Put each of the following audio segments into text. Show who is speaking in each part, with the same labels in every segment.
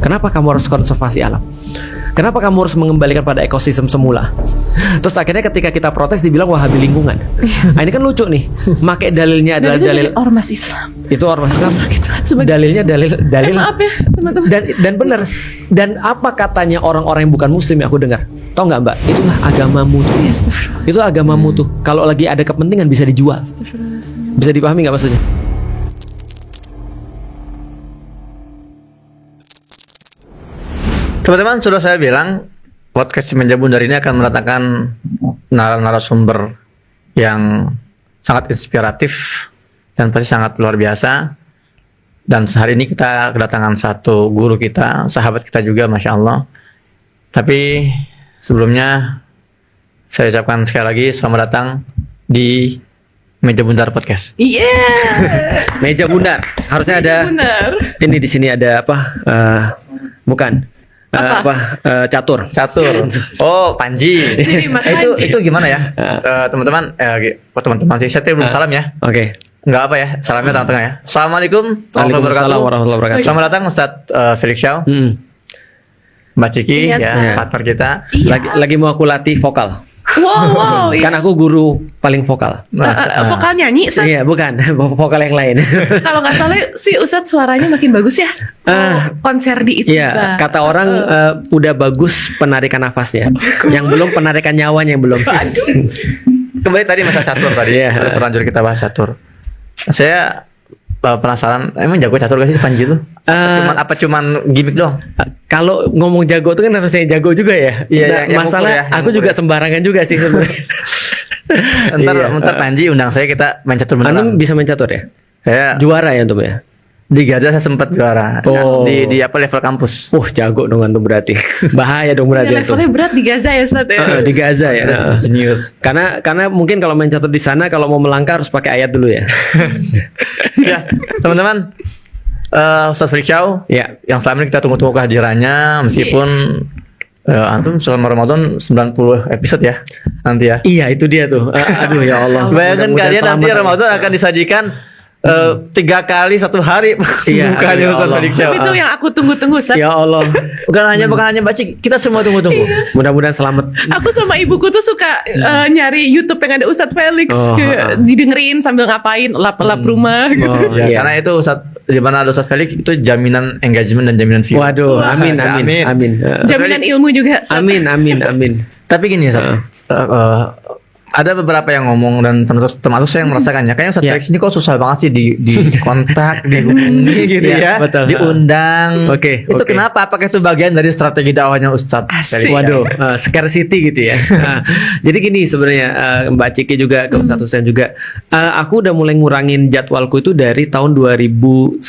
Speaker 1: Kenapa kamu harus konservasi alam? Kenapa kamu harus mengembalikan pada ekosistem semula? Terus akhirnya ketika kita protes dibilang wahabi lingkungan. Nah ini kan lucu nih. Make dalilnya adalah dalil
Speaker 2: ormas Islam.
Speaker 1: Itu ormas Islam. Dalilnya dalil.
Speaker 2: Maaf ya teman-teman.
Speaker 1: Dan benar. Dan apa katanya orang-orang yang bukan muslim yang aku dengar? Tahu nggak Mbak? Itulah agamamu tuh.
Speaker 2: Ya,
Speaker 1: Itu agamamu tuh. Kalau lagi ada kepentingan bisa dijual. Bisa dipahami nggak maksudnya?
Speaker 3: Teman-teman, sudah saya bilang podcast Meja Bundar ini akan mendatangkan narasumber yang sangat inspiratif dan pasti sangat luar biasa. Dan sehari ini kita kedatangan satu guru kita, sahabat kita juga, Masya Allah. Tapi sebelumnya saya ucapkan sekali lagi selamat datang di Meja Bundar Podcast.
Speaker 2: Iya.
Speaker 1: Meja Bundar. Harusnya ada.
Speaker 2: Benar.
Speaker 1: Ini di sini ada apa? Bukan. Catur.
Speaker 3: Oh, Panji.
Speaker 2: Sini, Mas Panji.
Speaker 3: Itu gimana ya? Teman-teman, teman-teman sih, saya belum salam ya.
Speaker 1: Oke.
Speaker 3: Enggak apa ya, salamnya tengah-tengah ya. Assalamualaikum
Speaker 1: Waalaikumsalam warahmatullahi wabarakatuh.
Speaker 3: Selamat datang Ustadz Felix Xiao, Mbak Ciki,
Speaker 2: Iya,
Speaker 3: ya, partner kita.
Speaker 2: Iya.
Speaker 1: Lagi mau aku latih vokal.
Speaker 2: Wow.
Speaker 1: Kan aku guru paling vokal.
Speaker 2: Vokal nyanyi, Ustaz.
Speaker 1: Iya, bukan. Vokal yang lain.
Speaker 2: Kalau nggak salah si Ustadz suaranya makin bagus ya. Konser di itu.
Speaker 1: Iya, kata orang udah bagus penarikan nafasnya. Yang belum penarikan nyawanya yang belum.
Speaker 3: Kembali tadi masalah catur tadi.
Speaker 1: Iya.
Speaker 3: Terlanjur kita bahas catur. Saya penasaran, emang jago catur gak sih Panji itu? Apa cuman gimmick doang?
Speaker 1: Kalau ngomong jago itu kan harusnya jago juga ya.
Speaker 3: Iya, yang
Speaker 1: masalah
Speaker 3: ngukur ya, yang
Speaker 1: aku
Speaker 3: ngukur
Speaker 1: juga
Speaker 3: ya.
Speaker 1: sembarangan juga sih sebenarnya.
Speaker 3: Ntar Panji undang saya, kita main catur beneran.
Speaker 1: Anu bisa main catur ya?
Speaker 3: Saya
Speaker 1: Juara ya untuk ya?
Speaker 3: di Gaza saya sempat juara.
Speaker 1: Oh.
Speaker 3: Di apa level kampus.
Speaker 1: Jago dong antum berarti. Bahaya dong berarti antum.
Speaker 2: Levelnya berat di Gaza ya, Ustadz ya.
Speaker 1: Di Gaza ya.
Speaker 3: Genius.
Speaker 1: Karena mungkin kalau main catur di sana kalau mau melangkah harus pakai ayat dulu ya.
Speaker 3: Ya, teman-teman, Ustadz Felix Xiao,
Speaker 1: Ya.
Speaker 3: yang selama ini kita tunggu-tunggu kehadirannya, meskipun antum selama Ramadan 90 episode ya nanti ya.
Speaker 1: Iya, itu dia tuh. Aduh ya Allah.
Speaker 3: Bayangkan
Speaker 1: Mudah-mudahan
Speaker 3: kalian nanti
Speaker 1: selamat.
Speaker 3: Ramadan akan disajikan 3 kali 1 hari
Speaker 1: Iya,
Speaker 3: bukannya
Speaker 1: aduh, ya
Speaker 3: Ustadz
Speaker 1: Allah.
Speaker 3: Felix Xiao.
Speaker 2: Tapi itu yang aku tunggu-tunggu, Ustadz.
Speaker 1: Ya Allah.
Speaker 3: Bukan hanya Mbak Cik, kita semua tunggu-tunggu.
Speaker 1: Mudah-mudahan selamat.
Speaker 2: Aku sama ibuku tuh suka nyari YouTube yang ada Ustadz Felix,
Speaker 1: Oh,
Speaker 2: didengerin sambil ngapain, lap-lap rumah gitu.
Speaker 1: Oh,
Speaker 3: Ya,
Speaker 1: iya.
Speaker 3: karena itu di mana ada Ustadz Felix itu jaminan engagement dan jaminan view.
Speaker 1: Waduh, amin.
Speaker 2: Jaminan ilmu juga, Ustadz.
Speaker 1: Amin.
Speaker 3: Tapi gini Ustadz, ada beberapa yang ngomong dan termasuk saya yang merasakannya. Kayaknya Ustadz
Speaker 1: Ya.
Speaker 3: Felix ini kok susah banget sih di kontak, dihubungi gitu
Speaker 1: Ya,
Speaker 3: ya,
Speaker 1: betul.
Speaker 3: diundang.
Speaker 1: Oke,
Speaker 3: Itu
Speaker 1: oke.
Speaker 3: kenapa? Apakah itu bagian dari strategi dakwahnya Ustadz
Speaker 2: Asik.
Speaker 3: Felix?
Speaker 1: Waduh, scarcity gitu ya. Jadi gini sebenarnya Mbak Ciki juga ke Ustadz Husain juga. Aku udah mulai ngurangin jadwalku itu dari tahun 2019.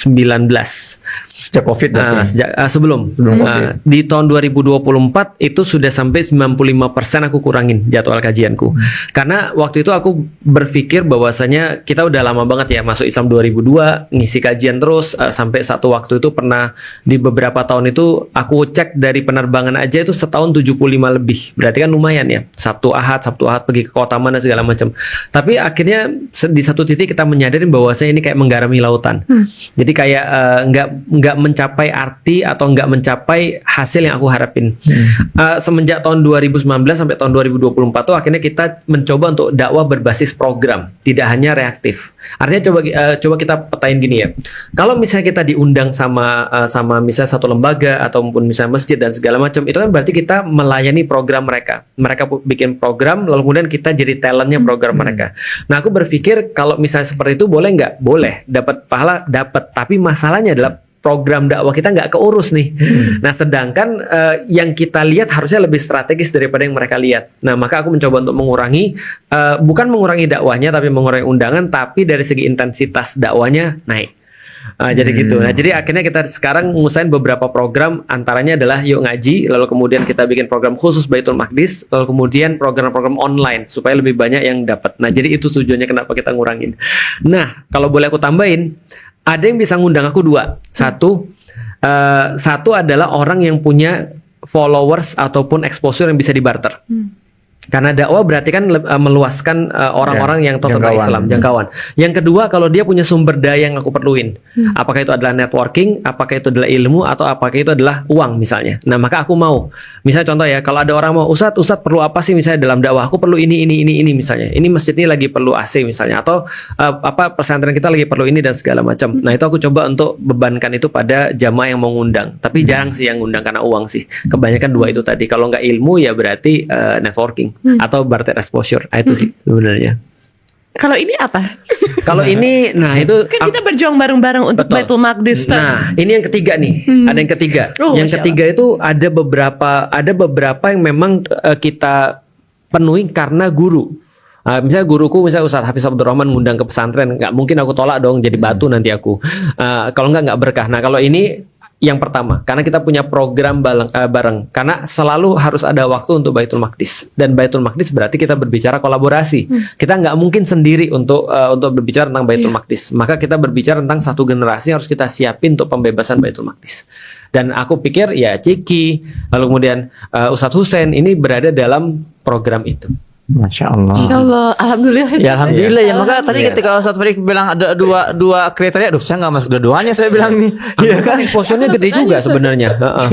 Speaker 3: Sejak COVID berarti.
Speaker 1: Sebelum
Speaker 3: Covid.
Speaker 1: di tahun 2024 itu sudah sampai 95% aku kurangin jadwal kajianku. Karena waktu itu aku berpikir bahwasanya kita udah lama banget ya masuk Islam 2002, ngisi kajian terus sampai satu waktu itu pernah di beberapa tahun itu aku cek dari penerbangan aja itu setahun 75 lebih. Berarti kan lumayan ya. Sabtu Ahad pergi ke kota mana segala macam. Tapi akhirnya di satu titik kita menyadari bahwasanya ini kayak menggarami lautan. Jadi kayak nggak mencapai arti atau nggak mencapai hasil yang aku harapin. Semenjak tahun 2019 sampai tahun 2024 tuh akhirnya kita mencoba untuk dakwah berbasis program, tidak hanya reaktif. Artinya coba kita petain gini ya. Kalau misalnya kita diundang sama misalnya satu lembaga ataupun misalnya masjid dan segala macam, itu kan berarti kita melayani program mereka. Mereka bikin program lalu kemudian kita jadi talentnya program mereka. Nah, aku berpikir kalau misalnya seperti itu boleh nggak? Boleh, dapat pahala, dapat. Tapi masalahnya adalah program dakwah kita nggak keurus nih. Nah, sedangkan yang kita lihat harusnya lebih strategis daripada yang mereka lihat. Nah, maka aku mencoba untuk mengurangi, bukan mengurangi dakwahnya, tapi mengurangi undangan, tapi dari segi intensitas dakwahnya naik. Jadi gitu. Nah, jadi akhirnya kita sekarang ngusahain beberapa program, antaranya adalah Yuk Ngaji, lalu kemudian kita bikin program khusus Baitul Maqdis, lalu kemudian program-program online supaya lebih banyak yang dapat. Nah, jadi itu tujuannya kenapa kita ngurangin. Nah, kalau boleh aku tambahin, ada yang bisa ngundang aku 2. Satu adalah orang yang punya followers ataupun exposure yang bisa dibarter. Karena dakwah berarti kan meluaskan orang-orang yang total
Speaker 3: jangkauan.
Speaker 1: Islam, jangkauan. Yang kedua, kalau dia punya sumber daya yang aku perluin, apakah itu adalah networking, apakah itu adalah ilmu, atau apakah itu adalah uang misalnya. Nah, maka aku mau. Misalnya contoh ya, kalau ada orang mau, Ustadz perlu apa sih misalnya dalam dakwah? Aku perlu ini misalnya. Ini masjid ini lagi perlu AC misalnya, atau pesantren kita lagi perlu ini dan segala macam. Nah, itu aku coba untuk bebankan itu pada jamaah yang mau ngundang. Tapi jarang sih yang ngundang karena uang sih. Kebanyakan dua itu tadi. Kalau nggak ilmu ya berarti networking. Atau barter exposure. Nah, itu sih sebenarnya.
Speaker 2: Kalau ini apa?
Speaker 1: Kalau ini, nah itu
Speaker 2: Kan kita berjuang bareng-bareng untuk
Speaker 1: Betul.
Speaker 2: Baitul Maqdis.
Speaker 1: Nah, ini yang ketiga nih. Ada yang ketiga.
Speaker 2: Oh,
Speaker 1: Yang
Speaker 2: Masya
Speaker 1: ketiga itu ada beberapa yang memang kita penuhi karena guru. Misalnya guruku, misalnya Ustaz Hafiz Abdurrahman ngundang ke pesantren, nggak mungkin aku tolak dong, jadi batu nanti aku. Kalau nggak berkah. Nah, kalau ini yang pertama, karena kita punya program bareng. Karena selalu harus ada waktu untuk Baitul Maqdis. Dan Baitul Maqdis berarti kita berbicara kolaborasi. Kita nggak mungkin sendiri untuk berbicara tentang Baitul Maqdis. Maka kita berbicara tentang satu generasi yang harus kita siapin untuk pembebasan Baitul Maqdis. Dan aku pikir ya Ciki, lalu kemudian Ustadz Hussein ini berada dalam program itu.
Speaker 3: Masya Allah.
Speaker 2: Insya Allah, alhamdulillah.
Speaker 3: Ya alhamdulillah ya. Maka tadi
Speaker 1: Iya.
Speaker 3: ketika Ustadz Farid bilang ada dua kriteria, aduh saya nggak masuk dua-duanya saya bilang nih.
Speaker 1: Iya kan exposure-nya gede juga sebenarnya.
Speaker 3: Ya,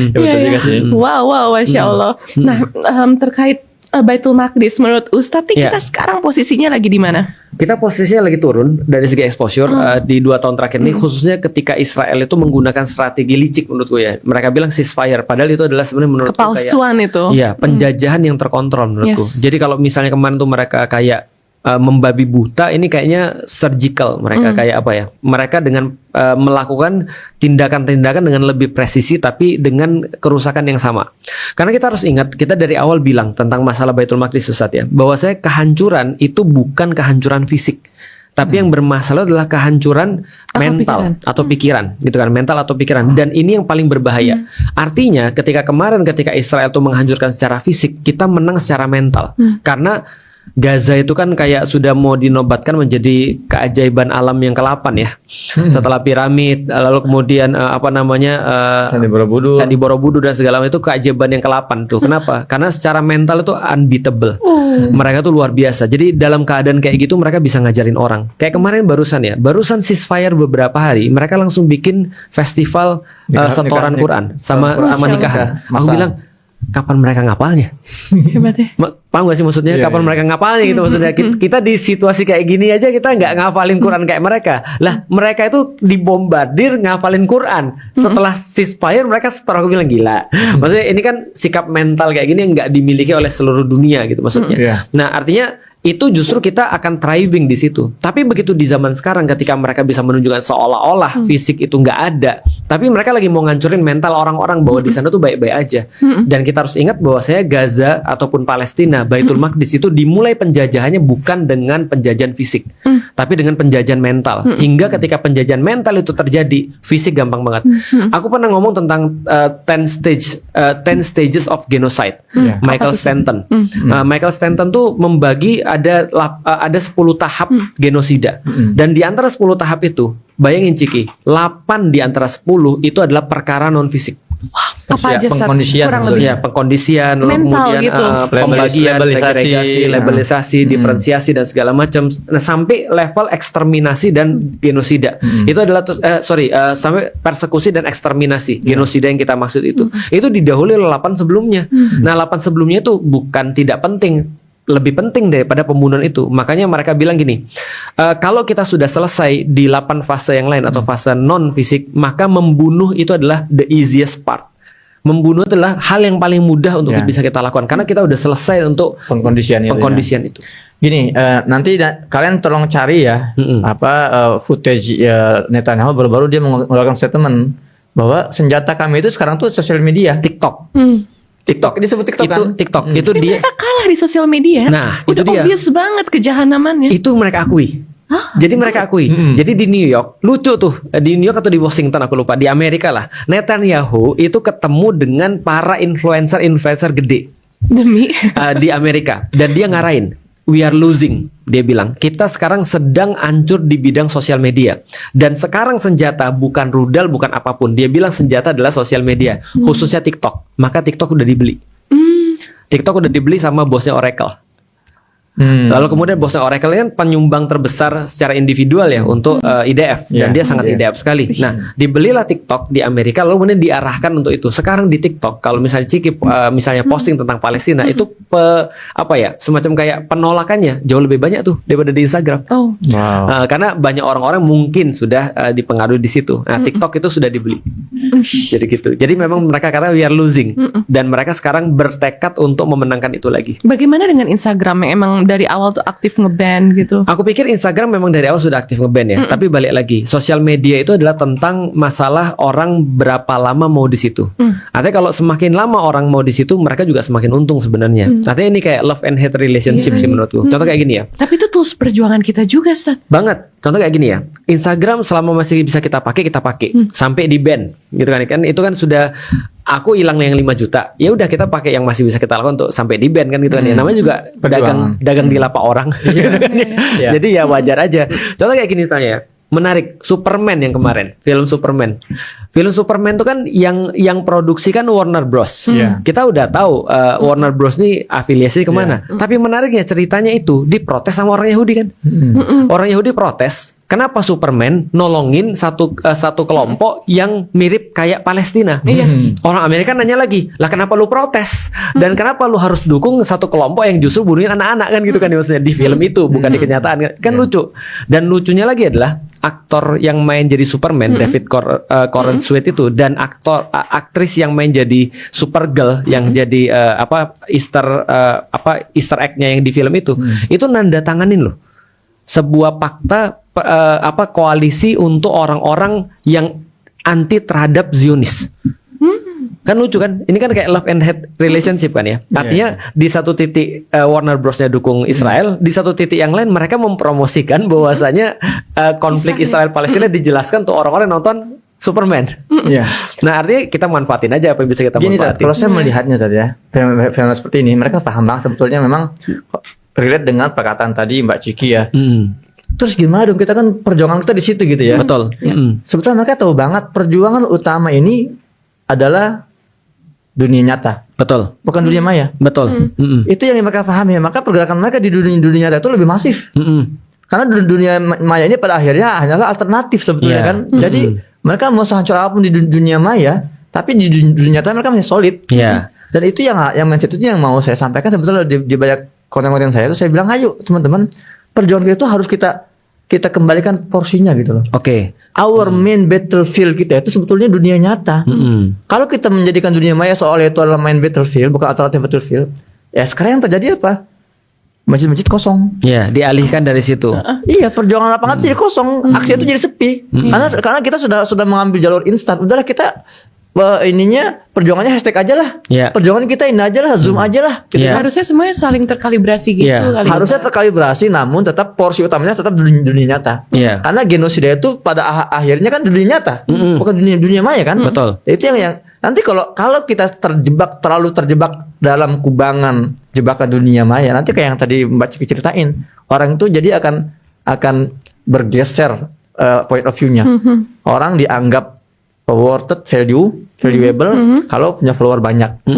Speaker 3: betul
Speaker 2: Iya,
Speaker 3: juga
Speaker 2: iya.
Speaker 3: sih.
Speaker 2: Wow, Masya Allah. Nah, terkait Baitul Maqdis, menurut Ustadz,
Speaker 1: Iya.
Speaker 2: kita sekarang posisinya lagi di mana?
Speaker 1: Kita posisinya lagi turun dari segi exposure di 2 tahun terakhir ini, khususnya ketika Israel itu menggunakan strategi licik menurutku ya. Mereka bilang ceasefire, padahal itu adalah sebenarnya menurutku
Speaker 2: Kepalsuan itu.
Speaker 1: iya, penjajahan yang terkontrol menurutku.
Speaker 2: Yes.
Speaker 1: Jadi kalau misalnya kemarin tuh mereka kayak membabi buta, ini kayaknya surgical mereka kayak apa ya? Mereka dengan melakukan tindakan-tindakan dengan lebih presisi tapi dengan kerusakan yang sama. Karena kita harus ingat, kita dari awal bilang tentang masalah Baitul Maqdis Ustaz ya, bahwasanya kehancuran itu bukan kehancuran fisik. Tapi yang bermasalah adalah kehancuran mental atau pikiran, gitu kan, mental atau pikiran. Dan ini yang paling berbahaya. Artinya ketika Israel tuh menghancurkan secara fisik, kita menang secara mental. Karena Gaza itu kan kayak sudah mau dinobatkan menjadi keajaiban alam yang ke-8 ya. Setelah piramid, lalu kemudian Candi Borobudur dan segala macam, itu keajaiban yang ke-8 tuh. Kenapa? Karena secara mental itu unbeatable. Mereka tuh luar biasa. Jadi dalam keadaan kayak gitu mereka bisa ngajarin orang. Kayak kemarin barusan ceasefire beberapa hari, mereka langsung bikin festival setoran Quran sama nikahan. Aku bilang, kapan mereka ngapalnya?
Speaker 2: Hebat ya.
Speaker 1: Paham gak sih maksudnya?
Speaker 3: Iya,
Speaker 1: Kapan
Speaker 3: iya.
Speaker 1: mereka ngapalnya gitu maksudnya? Kita di situasi kayak gini aja kita nggak ngapalin Quran kayak mereka. Lah mereka itu dibombardir ngapalin Quran. Setelah ceasefire mereka setelah, aku bilang gila. Maksudnya ini kan sikap mental kayak gini yang nggak dimiliki oleh seluruh dunia gitu maksudnya.
Speaker 3: Iya.
Speaker 1: Nah artinya itu justru kita akan thriving di situ. Tapi begitu di zaman sekarang ketika mereka bisa menunjukkan seolah-olah fisik itu nggak ada, tapi mereka lagi mau ngancurin mental orang-orang bahwa di sana tuh baik-baik aja. Dan kita harus ingat bahwasanya Gaza ataupun Palestina, Baitul Maqdis itu dimulai penjajahannya bukan dengan penjajahan fisik, tapi dengan penjajahan mental. Hingga ketika penjajahan mental itu terjadi, fisik gampang banget. Aku pernah ngomong tentang 10 stages of genocide. Michael Stanton. Michael Stanton tuh membagi ada 10 tahap genosida. Dan di antara 10 tahap itu, bayangin Ciki, 8 di antara 10 itu adalah perkara non fisik.
Speaker 2: Apa aja, Ustadz?
Speaker 3: pengkondisian,
Speaker 2: Kurang
Speaker 3: betul.
Speaker 2: lebih.
Speaker 1: Ya, pengkondisian, lalu
Speaker 2: Mental
Speaker 1: kemudian
Speaker 2: gitu.
Speaker 1: pembagian,
Speaker 3: Labelisasi.
Speaker 1: segregasi, labelisasi, diferensiasi dan segala macam. Nah, sampai level eksterminasi dan genosida. Itu adalah sampai persekusi dan eksterminasi, genosida yang kita maksud itu. Itu didahului oleh 8 sebelumnya. Nah, 8 sebelumnya itu bukan tidak penting, lebih penting daripada pembunuhan itu. Makanya mereka bilang gini, kalau kita sudah selesai di 8 fase yang lain atau fase non fisik, maka membunuh itu adalah the easiest part. Membunuh adalah hal yang paling mudah untuk bisa kita lakukan karena kita udah selesai untuk
Speaker 3: Pengkondisian
Speaker 1: itu.
Speaker 3: Gini, nanti kalian tolong cari ya footage Netanyahu baru-baru dia mengeluarkan statement bahwa senjata kami itu sekarang tuh sosial media.
Speaker 1: TikTok.
Speaker 3: TikTok disebut TikTok
Speaker 1: Itu
Speaker 3: kan?
Speaker 1: TikTok. Itu
Speaker 2: Tapi
Speaker 1: dia.
Speaker 2: mereka kalah di sosial media.
Speaker 1: Nah,
Speaker 2: udah
Speaker 1: itu dia.
Speaker 2: obvious banget kejahanamannya.
Speaker 1: Itu mereka akui. Jadi mereka akui. Jadi di New York, lucu tuh, di New York atau di Washington aku lupa, di Amerika lah. Netanyahu itu ketemu dengan para influencer gede
Speaker 2: Demi.
Speaker 1: di Amerika dan dia ngarahin, we are losing. Dia bilang, kita sekarang sedang hancur di bidang sosial media. Dan sekarang senjata bukan rudal, bukan apapun. Dia bilang senjata adalah sosial media, khususnya TikTok. Maka TikTok udah dibeli. TikTok udah dibeli sama bosnya Oracle. Lalu kemudian bosnya Oracle kan penyumbang terbesar secara individual ya untuk IDF, dan
Speaker 3: Iya,
Speaker 1: dia sangat
Speaker 3: iya.
Speaker 1: IDF sekali. Nah, dibelilah TikTok di Amerika, lalu kemudian diarahkan untuk itu. Sekarang di TikTok kalau misalnya Ciki misalnya posting tentang Palestina itu semacam kayak penolakannya jauh lebih banyak tuh daripada di Instagram.
Speaker 2: Oh,
Speaker 3: Wow.
Speaker 1: Karena banyak orang-orang mungkin sudah dipengaruhi di situ. Nah, TikTok itu sudah dibeli. Jadi gitu. Jadi memang mereka kata we are losing, dan mereka sekarang bertekad untuk memenangkan itu lagi.
Speaker 2: bagaimana dengan Instagram yang emang dari awal tuh aktif nge-ban gitu?
Speaker 1: Aku pikir Instagram memang dari awal sudah aktif nge-ban ya. Tapi balik lagi, sosial media itu adalah tentang masalah orang berapa lama mau di situ. Artinya kalau semakin lama orang mau di situ, mereka juga semakin untung sebenarnya. Artinya ini kayak love and hate relationship sih menurutku. Contoh kayak gini ya.
Speaker 2: Tapi itu tools perjuangan kita juga, Stat.
Speaker 1: Banget. Contoh kayak gini ya. Instagram selama masih bisa kita pakai sampai di ban gitu kan. Kan itu kan sudah aku hilang yang 5 juta. Ya udah kita pakai yang masih bisa kita lakukan untuk sampai di ban kan gitu kan. Ya namanya juga dagang di lapak orang gitu kan.
Speaker 3: Iya.
Speaker 1: Jadi ya wajar aja. Contoh kayak gini tanya ya. Menarik, Superman yang kemarin, film Superman. Film Superman itu kan yang produksi kan Warner Bros.
Speaker 3: Iya.
Speaker 1: Kita udah tahu Warner Bros ini afiliasi kemana. Tapi menariknya ceritanya itu diprotes sama orang Yahudi kan. Orang Yahudi protes. Kenapa Superman nolongin satu kelompok yang mirip kayak Palestina? Orang Amerika nanya lagi, lah kenapa lu protes? Dan kenapa lu harus dukung satu kelompok yang justru bunuhin anak-anak kan gitu kan maksudnya di film itu bukan di kenyataan kan lucu. Dan lucunya lagi adalah aktor yang main jadi Superman David Corenswet itu dan aktris yang main jadi Supergirl yang jadi Easter egg-nya yang di film itu nanda tanganin loh sebuah fakta koalisi untuk orang-orang yang anti terhadap Zionis. Kan lucu kan? Ini kan kayak love and hate relationship kan ya. Artinya di satu titik Warner Bros-nya dukung Israel, di satu titik yang lain mereka mempromosikan bahwasanya konflik Israel Palestina dijelaskan untuk orang-orang yang nonton Superman.
Speaker 3: Iya.
Speaker 1: Nah, artinya kita manfaatin aja apa yang bisa kita
Speaker 3: Gini, Tat,
Speaker 1: manfaatin.
Speaker 3: kalau saya melihatnya tadi ya, film seperti ini mereka paham banget sebetulnya memang relate dengan perkataan tadi Mbak Ciki ya. Terus gimana dong, kita kan perjuangan kita di situ gitu ya.
Speaker 1: Betul.
Speaker 3: Sebetulnya mereka tahu banget perjuangan utama ini adalah dunia nyata,
Speaker 1: Betul.
Speaker 3: bukan dunia maya.
Speaker 1: Betul.
Speaker 3: Itu yang mereka pahami. Maka pergerakan mereka di dunia nyata itu lebih masif. Karena dunia maya ini pada akhirnya hanyalah alternatif sebetulnya
Speaker 1: Iya.
Speaker 3: kan. Jadi mereka mau sehancur apapun di dunia maya, tapi di dunia nyata mereka masih solid.
Speaker 1: Iya.
Speaker 3: Dan itu yang mindset itu yang mau saya sampaikan sebetulnya di banyak konten-konten saya itu saya bilang ayo teman-teman, perjuangan kita itu harus kita kembalikan porsinya gitu loh.
Speaker 1: Oke.
Speaker 3: Our main battlefield kita itu sebetulnya dunia nyata. Kalau kita menjadikan dunia maya seolah itu adalah main battlefield, bukan alternatif battlefield, ya sekarang yang terjadi apa? Masjid-masjid kosong.
Speaker 1: Ya, dialihkan dari situ.
Speaker 3: Iya, perjuangan lapangan itu jadi kosong, aksi itu jadi sepi. Karena kita sudah mengambil jalur instan. Udahlah kita perjuangannya hashtag aja lah.
Speaker 1: Iya.
Speaker 3: Perjuangan kita ini aja lah, zoom aja lah. Gitu.
Speaker 1: Iya.
Speaker 2: Harusnya semuanya saling terkalibrasi gitu
Speaker 1: Iya.
Speaker 2: kali.
Speaker 3: Harusnya terkalibrasi, namun tetap porsi utamanya tetap dunia nyata.
Speaker 1: Iya.
Speaker 3: Karena genosida itu pada akhirnya kan dunia nyata, bukan dunia maya kan.
Speaker 1: Betul.
Speaker 3: Itu yang nanti kalau kita terlalu terjebak dalam kubangan jebakan dunia maya, nanti kayak yang tadi Mbak Ciki ceritain, orang itu jadi akan bergeser point of view-nya. Orang dianggap valuable kalau punya follower banyak.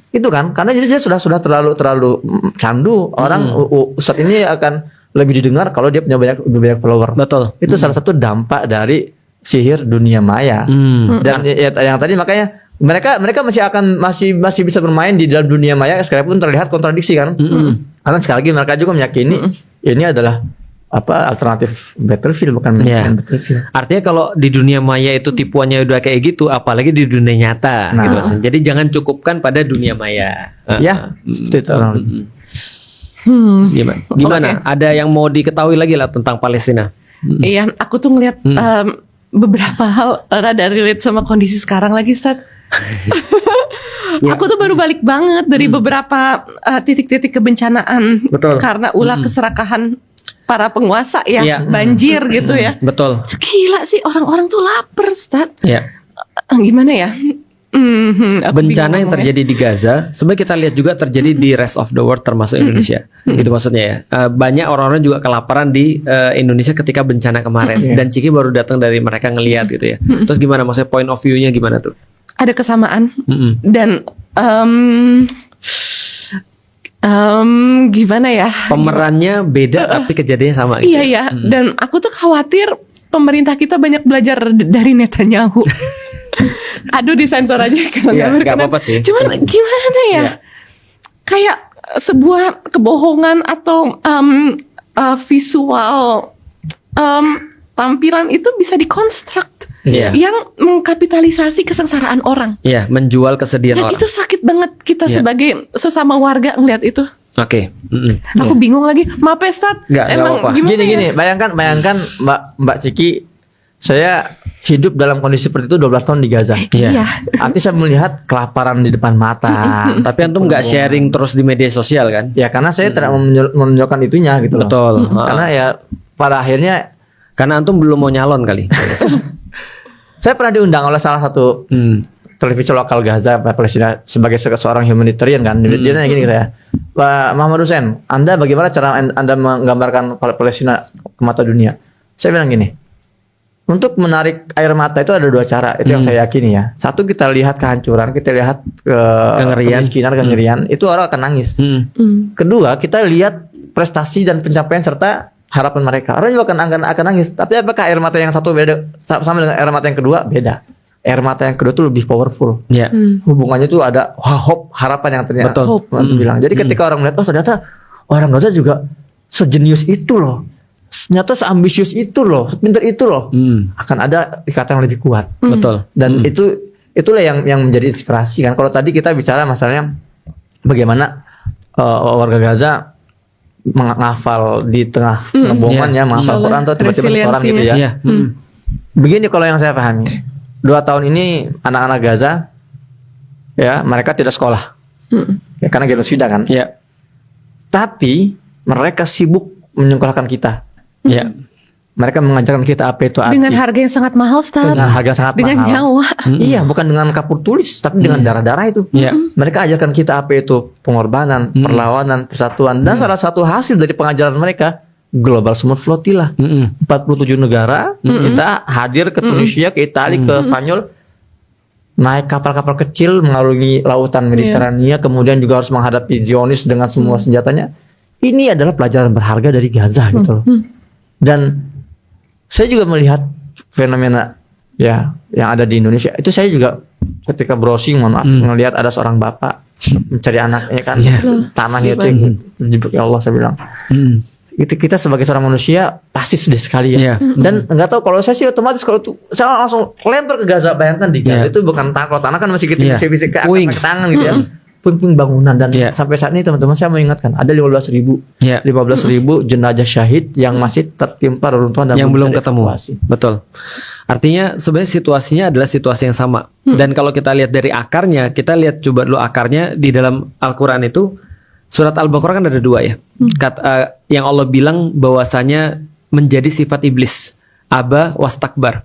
Speaker 3: Itu kan karena jadi dia sudah terlalu candu, orang Ustadz ini akan lebih didengar kalau dia punya lebih banyak follower.
Speaker 1: Betul.
Speaker 3: Itu salah satu dampak dari sihir dunia maya. Dan yang tadi makanya mereka masih bisa bermain di dalam dunia maya sekalipun terlihat kontradiksi kan. Karena sekali lagi mereka juga meyakini ini adalah alternatif battlefield, bukan main battlefield.
Speaker 1: Artinya kalau di dunia maya itu tipuannya udah kayak gitu, apalagi di dunia nyata gitu maksudnya. Jadi jangan cukupkan pada dunia maya.
Speaker 3: Ya, seperti itu.
Speaker 1: Gimana? Ada yang mau diketahui lagi lah tentang Palestina?
Speaker 2: Iya, aku tuh ngeliat beberapa hal rada relate sama kondisi sekarang lagi, Stat. Aku tuh baru balik banget dari beberapa titik-titik kebencanaan.
Speaker 1: Betul.
Speaker 2: Karena ulah keserakahan para penguasa ya,
Speaker 1: Iya.
Speaker 2: banjir gitu ya.
Speaker 1: Betul.
Speaker 2: Gila sih, orang-orang tuh lapar, Stat.
Speaker 1: Ya.
Speaker 2: Gimana ya? Aku
Speaker 1: Bencana
Speaker 2: bingung
Speaker 1: yang
Speaker 2: ngomongnya.
Speaker 1: terjadi di Gaza sebenarnya kita lihat juga terjadi di rest of the world termasuk Indonesia. Itu maksudnya ya. Banyak orang-orang juga kelaparan di Indonesia ketika bencana kemarin. Dan Ciki baru datang dari mereka ngelihat gitu ya. Terus gimana maksudnya point of view-nya gimana tuh?
Speaker 2: Ada kesamaan dan Gimana ya?
Speaker 1: Pemerannya beda tapi kejadiannya sama gitu.
Speaker 2: Iya ya. Dan aku tuh khawatir pemerintah kita banyak belajar dari Netanyahu. Aduh, disensor aja kalau
Speaker 1: Iya,
Speaker 2: nggak
Speaker 1: nggak
Speaker 2: berkenan.
Speaker 1: apa-apa sih.
Speaker 2: Cuman gimana ya?
Speaker 1: Iya.
Speaker 2: Kayak sebuah kebohongan atau visual tampilan itu bisa dikonstruk
Speaker 1: Iya.
Speaker 2: yang mengkapitalisasi kesengsaraan orang.
Speaker 1: Iya, menjual kesedihan
Speaker 2: Dan
Speaker 1: orang.
Speaker 2: itu sakit banget kita
Speaker 1: Iya.
Speaker 2: sebagai sesama warga ngeliat itu.
Speaker 1: Oke.
Speaker 2: Aku bingung lagi, maaf Stat,
Speaker 1: Nggak
Speaker 2: emang
Speaker 1: apa-apa.
Speaker 2: gimana
Speaker 3: Gini,
Speaker 2: ya?
Speaker 3: bayangkan Mbak Ciki, saya hidup dalam kondisi seperti itu 12 tahun di Gaza.
Speaker 1: Iya.
Speaker 3: Artinya saya melihat kelaparan di depan mata.
Speaker 1: Tapi antum nggak sharing terus di media sosial kan?
Speaker 3: Ya karena saya tidak menunjukkan itunya gitu loh.
Speaker 1: Betul.
Speaker 3: Karena ya pada akhirnya
Speaker 1: Karena antum belum mau nyalon kali.
Speaker 3: saya pernah diundang oleh salah satu televisi lokal Gaza Palestina sebagai seorang humanitarian kan. Dia nanya gini ke saya, Pak Muhammad Hussein, Anda bagaimana cara Anda menggambarkan Palestina ke mata dunia? Saya bilang gini, untuk menarik air mata itu ada dua cara, itu yang saya yakini ya. Satu, kita lihat kehancuran, kita lihat
Speaker 1: Kengerian.
Speaker 3: kemiskinan, kengerian, itu orang akan nangis. Kedua, kita lihat prestasi dan pencapaian serta harapan mereka. Orang juga akan nangis. Tapi apakah air mata yang satu beda sama dengan air mata yang kedua? Beda. Air mata yang kedua itu lebih powerful.
Speaker 1: Iya.
Speaker 3: Hubungannya itu ada hope, harapan yang ternyata.
Speaker 1: Betul.
Speaker 3: Bilang. Jadi ketika orang melihat, oh ternyata orang Gaza juga sejenius itu loh. Ternyata seambisius itu loh, sepinter itu loh. Akan ada ikatan yang lebih kuat.
Speaker 1: Betul.
Speaker 3: Dan itulah yang menjadi inspirasi kan. Kalau tadi kita bicara masalahnya bagaimana warga Gaza menghafal di tengah kebohongannya, menghafal Quran atau tiba-tiba setoran gitu ya.
Speaker 1: Iya.
Speaker 3: Begini kalau yang saya pahami, 2 tahun ini anak-anak Gaza ya mereka tidak sekolah ya, karena genosida kan.
Speaker 1: Iya.
Speaker 3: Tapi mereka sibuk menyekolahkan kita.
Speaker 1: Iya.
Speaker 3: Mereka mengajarkan kita apa itu arti.
Speaker 2: Dengan harga yang sangat mahal, Stat.
Speaker 3: Dengan harga sangat
Speaker 2: Dengan
Speaker 3: mahal.
Speaker 2: nyawa.
Speaker 3: Iya, bukan dengan kapur tulis, tapi dengan darah-darah itu.
Speaker 1: Iya.
Speaker 3: Mereka ajarkan kita apa itu pengorbanan, perlawanan, persatuan. Dan salah satu hasil dari pengajaran mereka, Global Smooth Flotilla. 47 negara, kita hadir ke Tunisia, ke Italia, ke Spanyol. Naik kapal-kapal kecil mengarungi lautan Mediterania, kemudian juga harus menghadapi Zionis dengan semua senjatanya. Ini adalah pelajaran berharga dari Gaza gitu loh. Dan saya juga melihat fenomena ya yang ada di Indonesia. Itu saya juga ketika browsing, mohon maaf, melihat ada seorang bapak mencari anaknya kan, tanahnya itu yang dijebak, ya Allah, saya bilang. Itu kita sebagai seorang manusia pasti sedih sekali ya. Dan nggak tahu, kalau saya sih otomatis kalau itu saya langsung lempar ke Gaza. Bayangkan di Gaza itu bukan tanah, kalau tanah kan masih gitu bisa ke tangan gitu ya. Puing-puing bangunan. Dan sampai saat ini teman-teman saya mau ingatkan, ada 15.000 jenazah syahid yang masih tertimpa reruntuhan dan
Speaker 1: yang belum ketemu.
Speaker 3: dievakuasi.
Speaker 1: Betul. Artinya sebenarnya situasinya adalah situasi yang sama. Dan kalau kita lihat dari akarnya, kita lihat coba dulu akarnya di dalam Al-Quran itu, surat Al-Baqarah kan ada 2 ya. Yang Allah bilang bahwasanya menjadi sifat iblis. Aba wastakbar.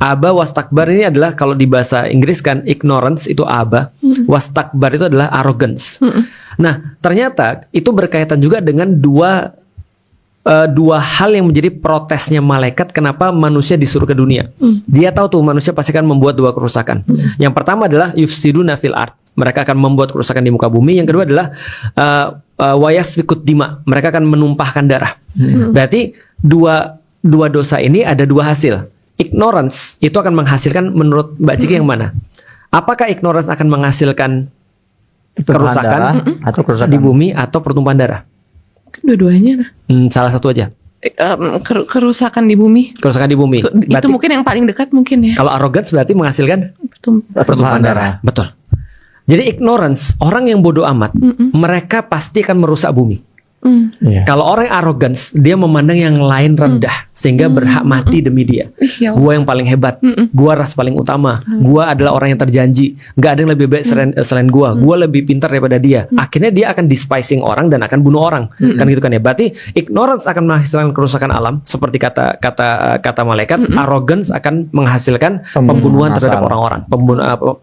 Speaker 1: Aba wastakbar ini adalah kalau di bahasa Inggris kan ignorance itu aba, wastakbar itu adalah arrogance. Nah, ternyata itu berkaitan juga dengan dua hal yang menjadi protesnya malaikat kenapa manusia disuruh ke dunia. Dia tahu tuh manusia pasti akan membuat 2 kerusakan. Yang pertama adalah yufsiduna fil ard. Mereka akan membuat kerusakan di muka bumi. Yang kedua adalah wayasfikut dima. Mereka akan menumpahkan darah. Berarti dua dosa ini ada 2 hasil. Ignorance itu akan menghasilkan, menurut Mbak Ciki yang mana? Apakah ignorance akan menghasilkan kerusakan
Speaker 3: atau kerusakan
Speaker 1: di bumi atau pertumpahan darah?
Speaker 2: Dua-duanya lah.
Speaker 1: Salah satu aja.
Speaker 2: Kerusakan di bumi.
Speaker 1: Kerusakan di bumi.
Speaker 2: Itu
Speaker 1: Berarti,
Speaker 2: mungkin yang paling dekat mungkin ya.
Speaker 1: kalau arrogance berarti menghasilkan pertumpahan darah. Betul. Jadi ignorance, orang yang bodoh amat, mereka pasti akan merusak bumi.
Speaker 3: Iya.
Speaker 1: Kalau orang yang arrogance, dia memandang yang lain rendah sehingga berhak mati demi dia.
Speaker 2: Ya
Speaker 1: Gua yang paling hebat, gua ras paling utama, gua adalah orang yang terjanji, nggak ada yang lebih baik selain gua lebih pintar daripada dia. Akhirnya dia akan despising orang dan akan bunuh orang, kan gitu kan ya. Berarti ignorance akan menghasilkan kerusakan alam seperti kata malaikat, arrogance akan menghasilkan pembunuhan terhadap orang-orang,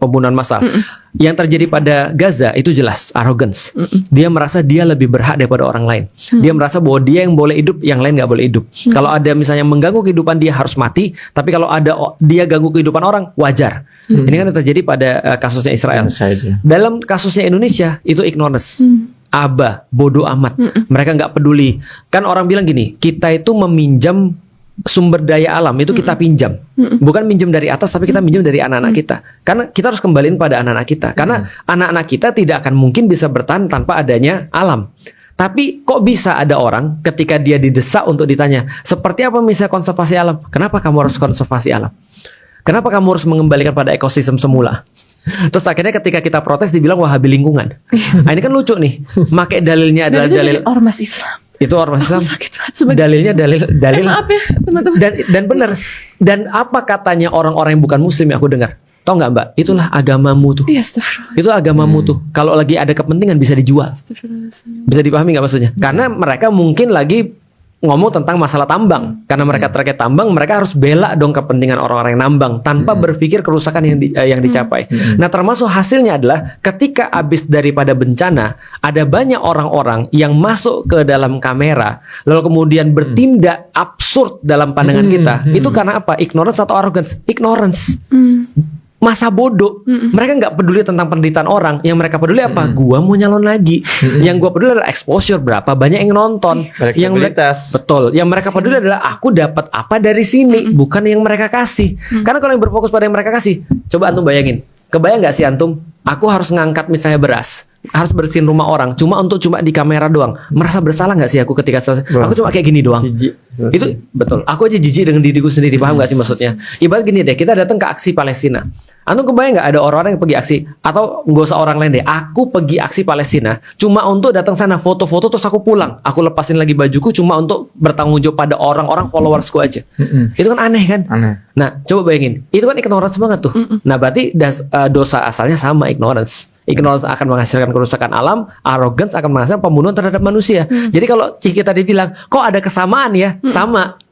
Speaker 1: pembunuhan massal. Yang terjadi pada Gaza itu jelas arrogance. Dia merasa dia lebih berhak daripada orang lain. Dia merasa bahwa dia yang boleh hidup, yang lain nggak boleh hidup. Kalau ada misalnya mengganggu kehidupan dia harus mati. Tapi kalau ada dia ganggu kehidupan orang, wajar. Ini kan yang terjadi pada kasusnya Israel. Dalam kasusnya Indonesia itu ignorance. aba, bodoh amat. Mereka nggak peduli. Kan orang bilang gini, kita itu meminjam sumber daya alam itu kita pinjam, bukan minjem dari atas, tapi kita minjem dari anak-anak kita. Karena kita harus kembaliin pada anak-anak kita. Karena anak-anak kita tidak akan mungkin bisa bertahan tanpa adanya alam. Tapi kok bisa ada orang ketika dia didesak untuk ditanya, seperti apa misalnya konservasi alam? Kenapa kamu harus konservasi alam? Kenapa kamu harus mengembalikan pada ekosistem semula? Terus akhirnya ketika kita protes dibilang wahabi lingkungan. Nah, ini kan lucu nih. Make dalilnya adalah
Speaker 2: Dan itu
Speaker 1: dalil
Speaker 2: dari ormas Islam.
Speaker 1: itu ormas Islam.
Speaker 2: Sakit banget sebagai
Speaker 1: Dalilnya dalil
Speaker 2: maaf ya teman-teman.
Speaker 1: dan benar. Dan apa katanya orang-orang yang bukan muslim yang aku dengar? Tahu nggak Mbak? Itulah agamamu tuh.
Speaker 2: Iya, astagfirullah.
Speaker 1: Itu agamamu tuh. Kalau lagi ada kepentingan bisa dijual. Bisa dipahami nggak maksudnya? Karena mereka mungkin lagi ngomong tentang masalah tambang. Karena mereka terkait tambang, mereka harus bela dong kepentingan orang-orang yang nambang tanpa berpikir kerusakan yang dicapai. Nah, termasuk hasilnya adalah ketika habis daripada bencana, ada banyak orang-orang yang masuk ke dalam kamera lalu kemudian bertindak absurd dalam pandangan kita. Itu karena apa? Ignorance atau arrogance? Ignorance. Masa bodoh. Mereka nggak peduli tentang penderitaan orang. Yang mereka peduli apa? Gua mau nyalon lagi. Yang gua peduli adalah exposure, berapa banyak yang nonton. Yang
Speaker 3: Elektabilitas.
Speaker 1: betul. Yang mereka peduli adalah aku dapat apa dari sini, bukan yang mereka kasih. Karena kalau yang berfokus pada yang mereka kasih, coba antum bayangin. Kebayang nggak sih antum? Aku harus ngangkat misalnya beras, harus bersihin rumah orang, cuma di kamera doang. Merasa bersalah nggak sih aku ketika selesai? Aku cuma kayak gini doang. Itu betul. Aku aja jijik dengan diriku sendiri. Paham nggak sih maksudnya? Ibarat gini deh, kita datang ke aksi Palestina. Antum kebayang nggak ada orang-orang yang pergi aksi, atau nggak usah orang lain deh, aku pergi aksi Palestina cuma untuk datang sana foto-foto terus aku pulang, aku lepasin lagi bajuku cuma untuk bertanggung jawab pada orang-orang followersku aja. Itu kan aneh kan?
Speaker 3: Aneh.
Speaker 1: Nah, coba bayangin, itu kan ignorance banget tuh. Nah, berarti dosa asalnya sama, ignorance. Ignorance akan menghasilkan kerusakan alam, arrogance akan menghasilkan pembunuhan terhadap manusia. Jadi kalau Ciki tadi bilang, kok ada kesamaan ya?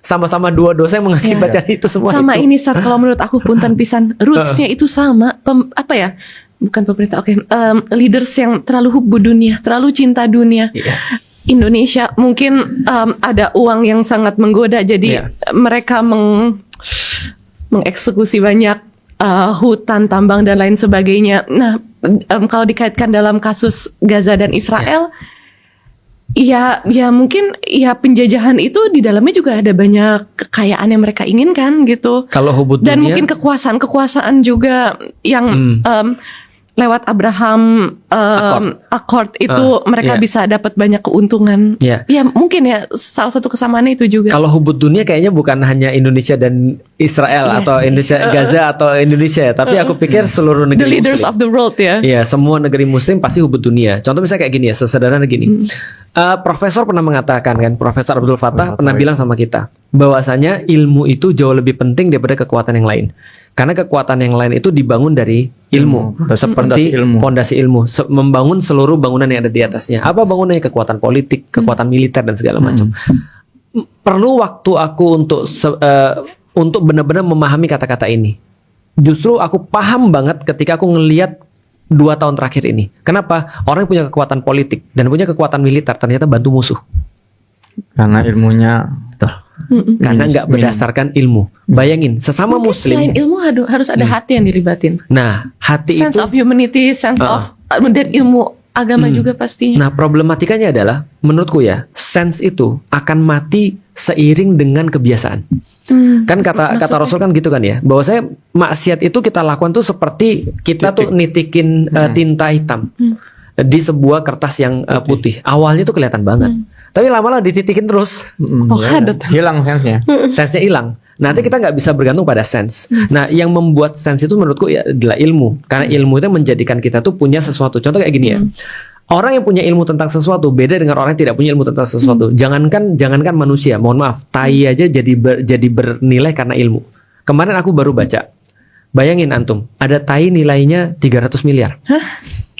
Speaker 1: Sama-sama dua dosa yang mengakibatkan itu semua.
Speaker 2: Sama
Speaker 1: itu.
Speaker 2: ini Sar, kalau menurut aku punten pisan, rootsnya itu sama. Apa ya? Bukan pemerintah, oke. Leaders yang terlalu hubbu dunia, terlalu cinta dunia.
Speaker 1: Iya.
Speaker 2: Indonesia mungkin ada uang yang sangat menggoda, jadi mereka mengeksekusi banyak hutan, tambang dan lain sebagainya. Nah, kalau dikaitkan dalam kasus Gaza dan Israel, ya mungkin ya penjajahan itu di dalamnya juga ada banyak kekayaan yang mereka inginkan gitu.
Speaker 1: Kalau hubud
Speaker 2: Dan
Speaker 1: dunia,
Speaker 2: mungkin kekuasaan juga yang lewat Abraham Accord itu mereka bisa dapat banyak keuntungan.
Speaker 1: Iya.
Speaker 2: Ya mungkin ya salah satu kesamaannya itu juga.
Speaker 1: kalau hubud dunia kayaknya bukan hanya Indonesia dan Israel
Speaker 2: Iya
Speaker 1: atau
Speaker 2: sih.
Speaker 1: Indonesia, Gaza atau Indonesia, tapi aku pikir seluruh
Speaker 2: The
Speaker 1: negeri
Speaker 2: leaders
Speaker 1: Muslim.
Speaker 2: of the world ya.
Speaker 1: Iya, semua negeri Muslim pasti hubud dunia. Contoh misalnya kayak gini ya, sesederhana gini. Profesor pernah mengatakan kan, Profesor Abdul Fattah pernah bilang sama kita, bahwasanya ilmu itu jauh lebih penting daripada kekuatan yang lain. Karena kekuatan yang lain itu dibangun dari ilmu, seperti fondasi ilmu, membangun seluruh bangunan yang ada di atasnya. Apa bangunannya? Kekuatan politik, kekuatan militer dan segala macam. Perlu waktu aku untuk benar-benar memahami kata-kata ini. Justru aku paham banget ketika aku ngelihat 2 tahun terakhir ini. Kenapa? Orang yang punya kekuatan politik dan punya kekuatan militer ternyata bantu musuh.
Speaker 3: Karena ilmunya
Speaker 1: Karena nggak berdasarkan ilmu. Bayangin, sesama
Speaker 2: Mungkin
Speaker 1: Muslim.
Speaker 2: selain ilmu harus ada hati yang dilibatin.
Speaker 1: Nah, hati
Speaker 2: Sense
Speaker 1: itu.
Speaker 2: of humanity, sense of dan ilmu agama juga pastinya.
Speaker 1: Nah, problematikanya adalah, menurutku ya, sense itu akan mati seiring dengan kebiasaan. Kan kata Rasul kan gitu kan ya, bahwa saya maksiat itu kita lakukan tuh seperti kita tuh nitikin tinta hitam di sebuah kertas yang putih. Awalnya tuh kelihatan banget, tapi lama-lama dititikin terus,
Speaker 3: hilang sense-nya.
Speaker 1: sense-nya hilang. Nanti kita nggak bisa bergantung pada sense. Nah, yang membuat sense itu menurutku ya adalah ilmu, karena ilmu itu menjadikan kita tuh punya sesuatu. Contoh kayak gini ya. Orang yang punya ilmu tentang sesuatu beda dengan orang yang tidak punya ilmu tentang sesuatu. Jangankan manusia, mohon maaf, tai aja jadi bernilai karena ilmu. Kemarin aku baru baca. Bayangin antum, ada tai nilainya 300 miliar.
Speaker 2: Hah?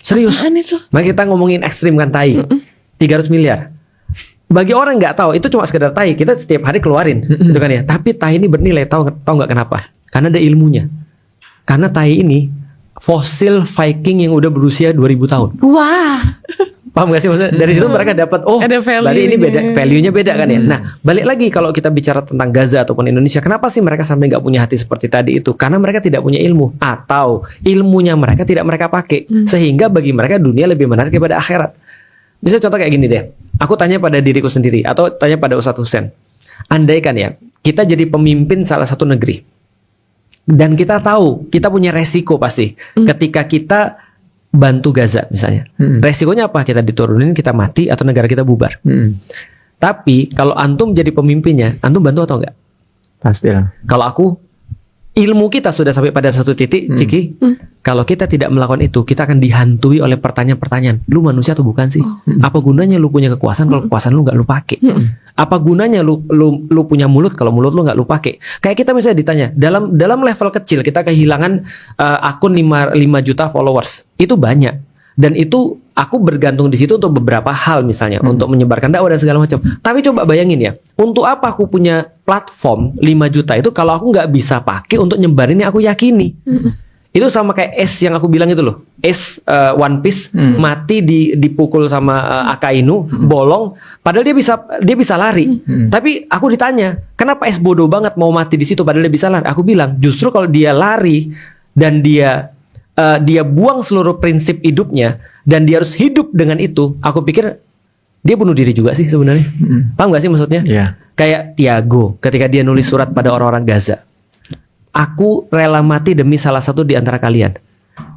Speaker 1: Serius.
Speaker 2: Apaan itu?
Speaker 1: Maka kita ngomongin ekstrim kan tai. 300 miliar. Bagi orang yang nggak tahu, itu cuma sekedar tai. Kita setiap hari keluarin, gitu kan ya. Tapi tai ini bernilai, tahu nggak kenapa? Karena ada ilmunya. Karena tai ini fosil Viking yang udah berusia 2000 tahun.
Speaker 2: Wah.
Speaker 1: Paham gak sih maksudnya? Dari situ mereka dapat, oh,
Speaker 2: Ada value-nya.
Speaker 1: berarti ini beda, value-nya beda kan ya. Nah, balik lagi kalau kita bicara tentang Gaza ataupun Indonesia, kenapa sih mereka sampai nggak punya hati seperti tadi itu? Karena mereka tidak punya ilmu, atau ilmunya mereka tidak mereka pakai, sehingga bagi mereka dunia lebih menarik daripada akhirat. Misalnya contoh kayak gini deh. Aku tanya pada diriku sendiri atau tanya pada Ustadz Husain. Andaikan ya, kita jadi pemimpin salah satu negeri. Dan kita tahu, kita punya resiko pasti. Ketika kita bantu Gaza misalnya. Resikonya apa? Kita diturunin, kita mati, atau negara kita bubar. Tapi kalau antum jadi pemimpinnya, antum bantu atau enggak?
Speaker 3: Pastilah.
Speaker 1: Kalau aku, ilmu kita sudah sampai pada satu titik, Ciki. Kalau kita tidak melakukan itu, kita akan dihantui oleh pertanyaan-pertanyaan. Lu manusia atau bukan sih? Apa gunanya lu punya kekuasaan kalau kekuasaan lu nggak lu pakai? Apa gunanya lu punya mulut kalau mulut lu nggak lu pakai? Kayak kita misalnya ditanya, dalam level kecil kita kehilangan akun 5 juta followers. Itu banyak. Dan itu aku bergantung di situ untuk beberapa hal misalnya, untuk menyebarkan dakwah dan segala macam. Tapi coba bayangin ya, untuk apa aku punya platform 5 juta itu kalau aku nggak bisa pakai untuk nyebarin yang aku yakini. Itu sama kayak Es yang aku bilang itu loh. Es One Piece mati dipukul sama Akainu, bolong. Padahal dia bisa lari. Tapi aku ditanya, kenapa Es bodoh banget mau mati di situ padahal dia bisa lari? Aku bilang, justru kalau dia lari dan dia buang seluruh prinsip hidupnya dan dia harus hidup dengan itu, aku pikir dia bunuh diri juga sih sebenarnya. Paham gak sih maksudnya?
Speaker 3: Iya.
Speaker 1: Kayak Tiago ketika dia nulis surat pada orang-orang Gaza. Aku rela mati demi salah satu di antara kalian.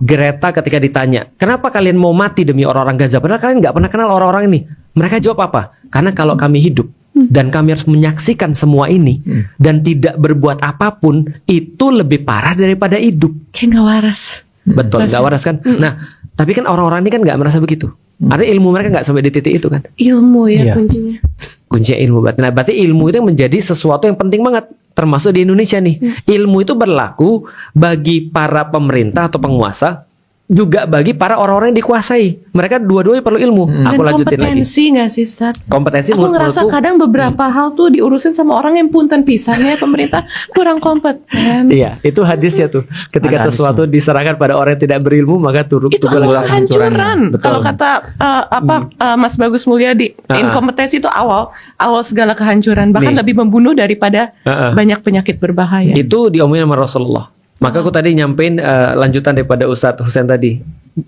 Speaker 1: Greta ketika ditanya, kenapa kalian mau mati demi orang-orang Gaza? Padahal kalian nggak pernah kenal orang-orang ini. Mereka jawab apa? Karena kalau kami hidup dan kami harus menyaksikan semua ini dan tidak berbuat apapun, itu lebih parah daripada hidup.
Speaker 2: Kayak nggak waras.
Speaker 1: Betul, nggak waras kan? Nah, tapi kan orang-orang ini kan nggak merasa begitu. Artinya ilmu mereka nggak sampai di titik itu kan?
Speaker 2: Ilmu ya
Speaker 3: Iya.
Speaker 2: kuncinya.
Speaker 1: Kuncinya ilmu. Nah, berarti ilmu itu yang menjadi sesuatu yang penting banget, termasuk di Indonesia nih. Ilmu itu berlaku bagi para pemerintah atau penguasa, juga bagi para orang-orang yang dikuasai. Mereka dua-duanya perlu ilmu. Aku
Speaker 2: Dan
Speaker 1: lanjutin lagi.
Speaker 2: kompetensi nggak sih, Stat?
Speaker 1: Kompetensi
Speaker 2: Aku ngerasa
Speaker 1: menurutku-
Speaker 2: kadang beberapa hal tuh diurusin sama orang yang punten pisannya pemerintah kurang kompeten.
Speaker 1: Iya, itu hadisnya tuh. Ketika
Speaker 3: Ada
Speaker 1: sesuatu diserahkan pada orang yang tidak berilmu, maka
Speaker 2: Itu
Speaker 1: turunlah
Speaker 2: awal kehancuran.
Speaker 1: Betul.
Speaker 2: Kalau kata Mas Bagus Mulyadi, inkompetensi itu awal segala kehancuran, bahkan
Speaker 1: Nih.
Speaker 2: lebih membunuh daripada banyak penyakit berbahaya.
Speaker 1: Itu diomongin sama Rasulullah. Maka aku tadi nyampein lanjutan daripada Ustadz Husain tadi,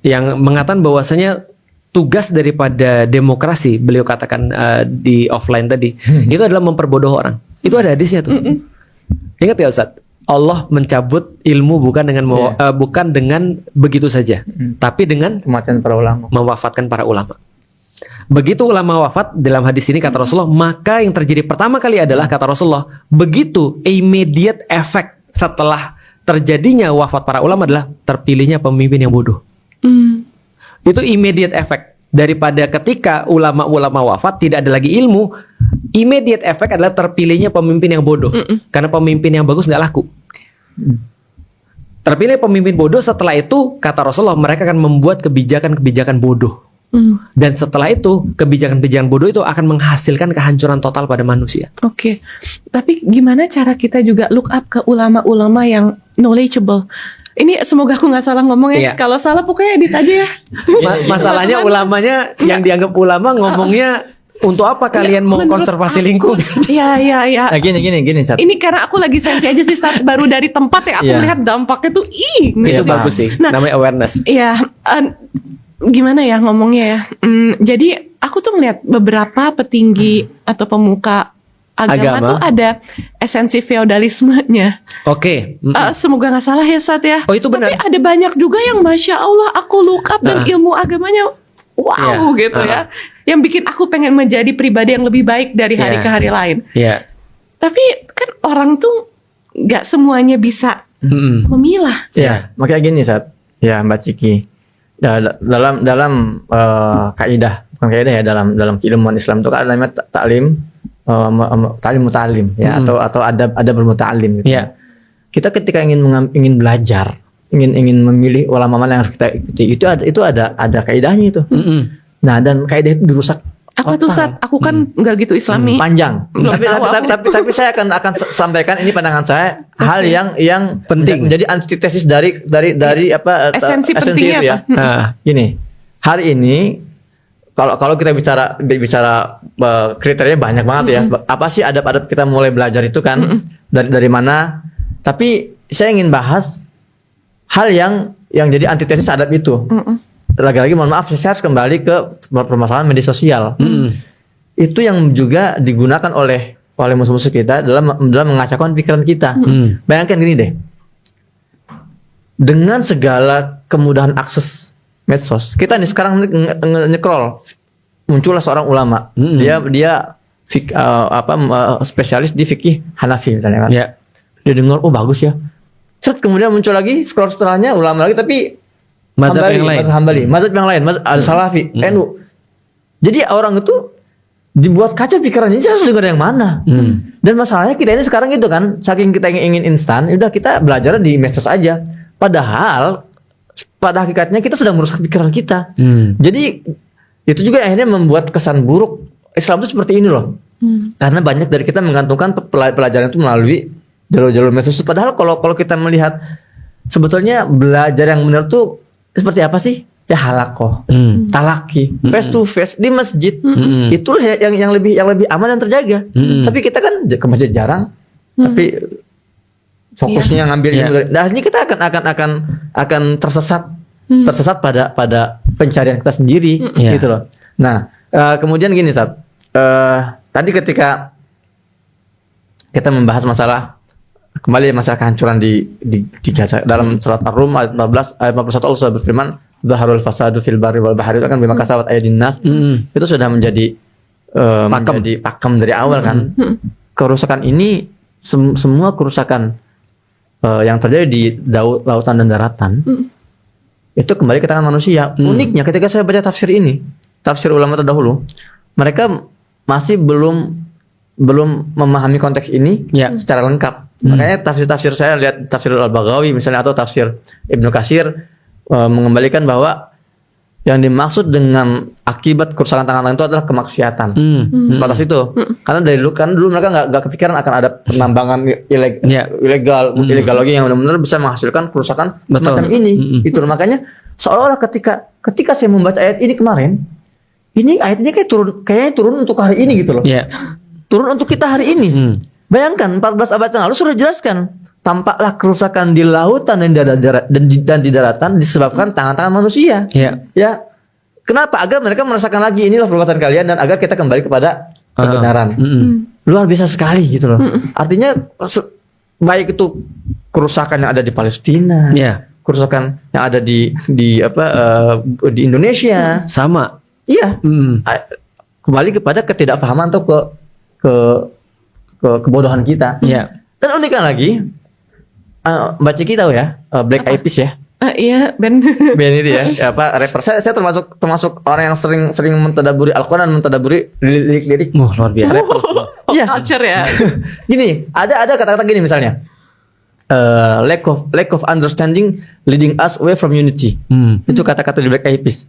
Speaker 1: yang mengatakan bahwasanya tugas daripada demokrasi, beliau katakan di offline tadi, itu adalah memperbodoh orang. Itu ada hadisnya tuh. Ingat ya Ustadz, Allah mencabut ilmu bukan dengan begitu saja, tapi dengan
Speaker 3: Kematian para ulama.
Speaker 1: mewafatkan para ulama. Begitu ulama wafat, dalam hadis ini kata Rasulullah, maka yang terjadi pertama kali adalah, kata Rasulullah, begitu immediate effect setelah terjadinya wafat para ulama adalah terpilihnya pemimpin yang bodoh. Itu immediate effect. Daripada ketika ulama-ulama wafat tidak ada lagi ilmu, immediate effect adalah terpilihnya pemimpin yang bodoh. Karena pemimpin yang bagus nggak laku. Terpilih pemimpin bodoh, setelah itu kata Rasulullah mereka akan membuat kebijakan-kebijakan bodoh. Dan setelah itu kebijakan-kebijakan bodoh itu akan menghasilkan kehancuran total pada manusia.
Speaker 2: Oke. Tapi gimana cara kita juga look up ke ulama-ulama yang knowledgeable? Ini semoga aku nggak salah ngomong
Speaker 1: Iya.
Speaker 2: ya. Kalau salah pokoknya edit aja ya.
Speaker 1: Masalahnya ulamanya yang dianggap ulama ngomongnya untuk apa kalian mau
Speaker 2: Menurut
Speaker 1: konservasi
Speaker 2: aku-
Speaker 1: lingkungan?
Speaker 2: Iya.
Speaker 3: Nah, gini Sat.
Speaker 2: Ini karena aku lagi sensi aja sih, Stat. Baru dari tempat ya aku
Speaker 3: Iya.
Speaker 2: melihat dampaknya tuh
Speaker 1: Itu
Speaker 2: ngeri.
Speaker 1: bagus sih,
Speaker 2: Nah,
Speaker 1: namanya awareness.
Speaker 2: Iya, gimana ya ngomongnya ya? Jadi aku tuh ngeliat beberapa petinggi atau pemuka agama
Speaker 1: Agama.
Speaker 2: tuh ada esensi feodalismenya.
Speaker 1: Oke.
Speaker 2: Semoga nggak salah ya, Sat ya.
Speaker 1: Oh, itu benar.
Speaker 2: Tapi ada banyak juga yang masya Allah aku look up dan ilmu agamanya wow
Speaker 1: Iya.
Speaker 2: gitu ya. Yang bikin aku pengen menjadi pribadi yang lebih baik dari hari
Speaker 1: Iya.
Speaker 2: ke hari lain.
Speaker 1: Ya.
Speaker 2: Tapi kan orang tuh nggak semuanya bisa memilah.
Speaker 3: Ya, makanya gini Sat. Ya, Mbak Ciki. Dalam kaidah, bukan kaidah ya, dalam keilmuan Islam itu kan ada namanya taklim mutalim ya, atau ada bermuta'alim gitu.
Speaker 1: Ya.
Speaker 3: Kita ketika ingin belajar, ingin memilih ulama mana yang harus kita ikuti, itu ada kaidahnya itu. Nah, dan kaidah itu dirusak.
Speaker 2: Apa tuh, Sat? Aku kan nggak gitu Islami.
Speaker 3: Panjang.
Speaker 2: Belum tahu aku.
Speaker 3: Tapi saya akan sampaikan ini pandangan saya, hal yang
Speaker 1: Penting.
Speaker 3: menjadi antitesis dari apa
Speaker 2: Esensi pentingnya
Speaker 3: itu ya.
Speaker 2: apa?
Speaker 1: Nah,
Speaker 3: Gini, hari ini kalau kita bicara kriterianya banyak banget ya. Apa sih adab-adab kita mulai belajar itu kan? Dari mana? Tapi saya ingin bahas hal yang jadi antitesis adab itu. lagi-lagi mohon maaf, saya harus kembali ke permasalahan media sosial. Itu yang juga digunakan oleh musuh-musuh kita dalam mengacaukan pikiran kita. Bayangkan gini deh, dengan segala kemudahan akses medsos, kita nih sekarang nge-scroll, muncullah seorang ulama, dia spesialis di fikih Hanafi misalnya kan. Dia dengar, oh bagus ya, kemudian muncul lagi scroll setelahnya ulama lagi tapi
Speaker 1: mazhab yang lain,
Speaker 3: mazhab yang lain, ada Salafi, NU. Jadi orang itu dibuat kacau pikirannya, harus dengar yang mana. Dan masalahnya kita ini sekarang gitu kan, saking kita ingin instan, udah kita belajar di medsos aja. Padahal pada hakikatnya kita sedang merusak pikiran kita. Jadi itu juga akhirnya membuat kesan buruk Islam itu seperti ini loh. Karena banyak dari kita menggantungkan pelajaran itu melalui jalur-jalur medsos. Padahal kalau kita melihat sebetulnya belajar yang benar tuh seperti apa sih? Ya halakoh, talaki, face to face di masjid. Itulah yang lebih aman dan terjaga. Tapi kita kan ke masjid jarang, tapi fokusnya ngambil ilmu. Nah, ini kita akan tersesat pada pencarian kita sendiri, gitu loh. Nah, kemudian gini Sab, tadi ketika kita membahas masalah kembali masalah kehancuran di Gaza dalam surat Ar-Rum ayat 14 ayat 41 Allah sudah berfirman, "Dhaharul fasadu fil barri wal bahri" itu kan bima kasabat aydin nas. Itu sudah menjadi pakem dari awal kan. Kerusakan ini semua kerusakan yang terjadi di lautan dan daratan itu kembali ke tangan manusia. Uniknya ketika saya baca tafsir ini, tafsir ulama terdahulu, mereka masih belum memahami konteks ini secara lengkap. Makanya tafsir saya lihat tafsir Al-Baghawi misalnya atau tafsir Ibnu Katsir mengembalikan bahwa yang dimaksud dengan akibat kerusakan tangan lain itu adalah kemaksiatan. Sebatas itu. Karena dulu mereka nggak kepikiran akan ada penambangan ilegal lagi yang benar-benar bisa menghasilkan kerusakan semacam ini. Itu makanya seolah-olah ketika saya membaca ayat ini kemarin, ini ayatnya kayaknya turun untuk hari ini gitu loh. Turun untuk kita hari ini. Bayangkan 14 abad yang lalu sudah dijelaskan, tampaklah kerusakan di lautan dan di daratan disebabkan tangan-tangan manusia. Ya, kenapa? Agar mereka merasakan lagi inilah perbuatan kalian dan agar kita kembali kepada kebenaran. Luar biasa sekali gitu loh. Artinya baik itu kerusakan yang ada di Palestina, kerusakan yang ada di Indonesia,
Speaker 1: sama.
Speaker 3: Iya. Kembali kepada ketidakpahaman atau kebodohan kita. Dan uniknya lagi, Mbak Ciki tahu ya, Black Eyed Peas ya?
Speaker 2: Iya, band
Speaker 3: itu ya, rapper. Saya termasuk orang yang sering mentadaburi Al-Quran dan mentadaburi lirik-lirik.
Speaker 1: Luar biasa.
Speaker 3: Rapper. Iya.
Speaker 2: Culture ya.
Speaker 3: Gini, ada kata-kata gini misalnya, lack of understanding leading us away from unity. Itu kata-kata di Black Eyed Peas.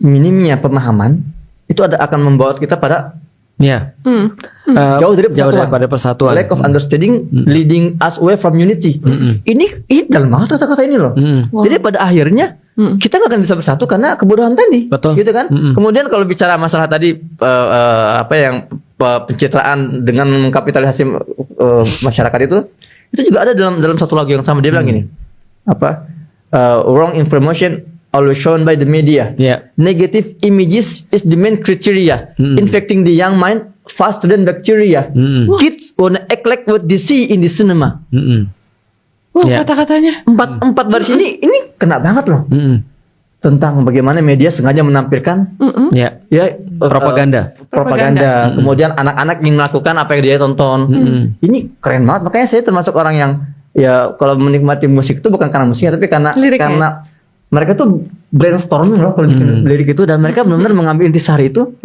Speaker 3: Minimnya pemahaman itu akan membawa kita pada jauh daripada persatuan. Lack of understanding leading us away from unity. Ini dalam banget kata-kata ini loh. Jadi pada akhirnya kita nggak akan bisa bersatu karena kebodohan tadi.
Speaker 1: Betul.
Speaker 3: Gitu kan? Kemudian kalau bicara masalah tadi pencitraan dengan mengkapitalisasi masyarakat itu juga ada dalam satu lagu yang sama. Dia bilang gini, wrong information always shown by the media. Negative images is the main criteria, infecting the young mind faster than bacteria. Kids wanna act like what they see in the cinema.
Speaker 2: Kata-katanya
Speaker 3: empat baris ini kena banget loh. Tentang bagaimana media sengaja menampilkan propaganda. Kemudian anak-anak yang melakukan apa yang dia tonton. Ini keren banget. Makanya saya termasuk orang yang kalau menikmati musik itu bukan karena musiknya, tapi karena mereka tuh brainstorming loh kalau bikin lirik itu, dan mereka benar-benar mengambil intisari itu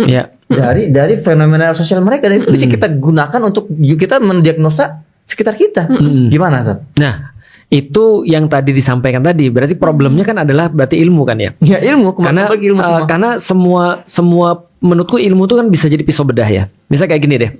Speaker 3: dari fenomena sosial mereka, dan itu bisa kita gunakan untuk kita mendiagnosa sekitar kita. Gimana Tad?
Speaker 1: Nah, itu yang tadi disampaikan tadi, berarti problemnya kan adalah berarti ilmu kan ya?
Speaker 3: Ya ilmu,
Speaker 1: karena semua menurutku ilmu itu kan bisa jadi pisau bedah ya. Misal kayak gini deh,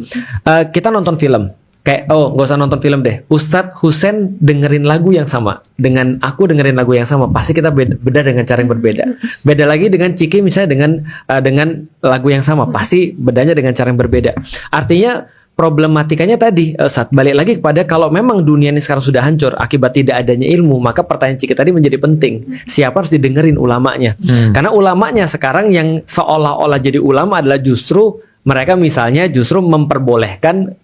Speaker 1: kita nonton film. Kayak, gak usah nonton film deh, Ustadz Husen dengerin lagu yang sama dengan aku dengerin lagu yang sama, pasti kita beda dengan cara yang berbeda. Beda lagi dengan Ciki misalnya dengan lagu yang sama, pasti bedanya dengan cara yang berbeda. Artinya problematikanya tadi, Ustaz, balik lagi kepada kalau memang dunia ini sekarang sudah hancur akibat tidak adanya ilmu, maka pertanyaan Ciki tadi menjadi penting. Siapa harus didengerin ulamanya? Karena ulamanya sekarang yang seolah-olah jadi ulama adalah justru mereka misalnya justru memperbolehkan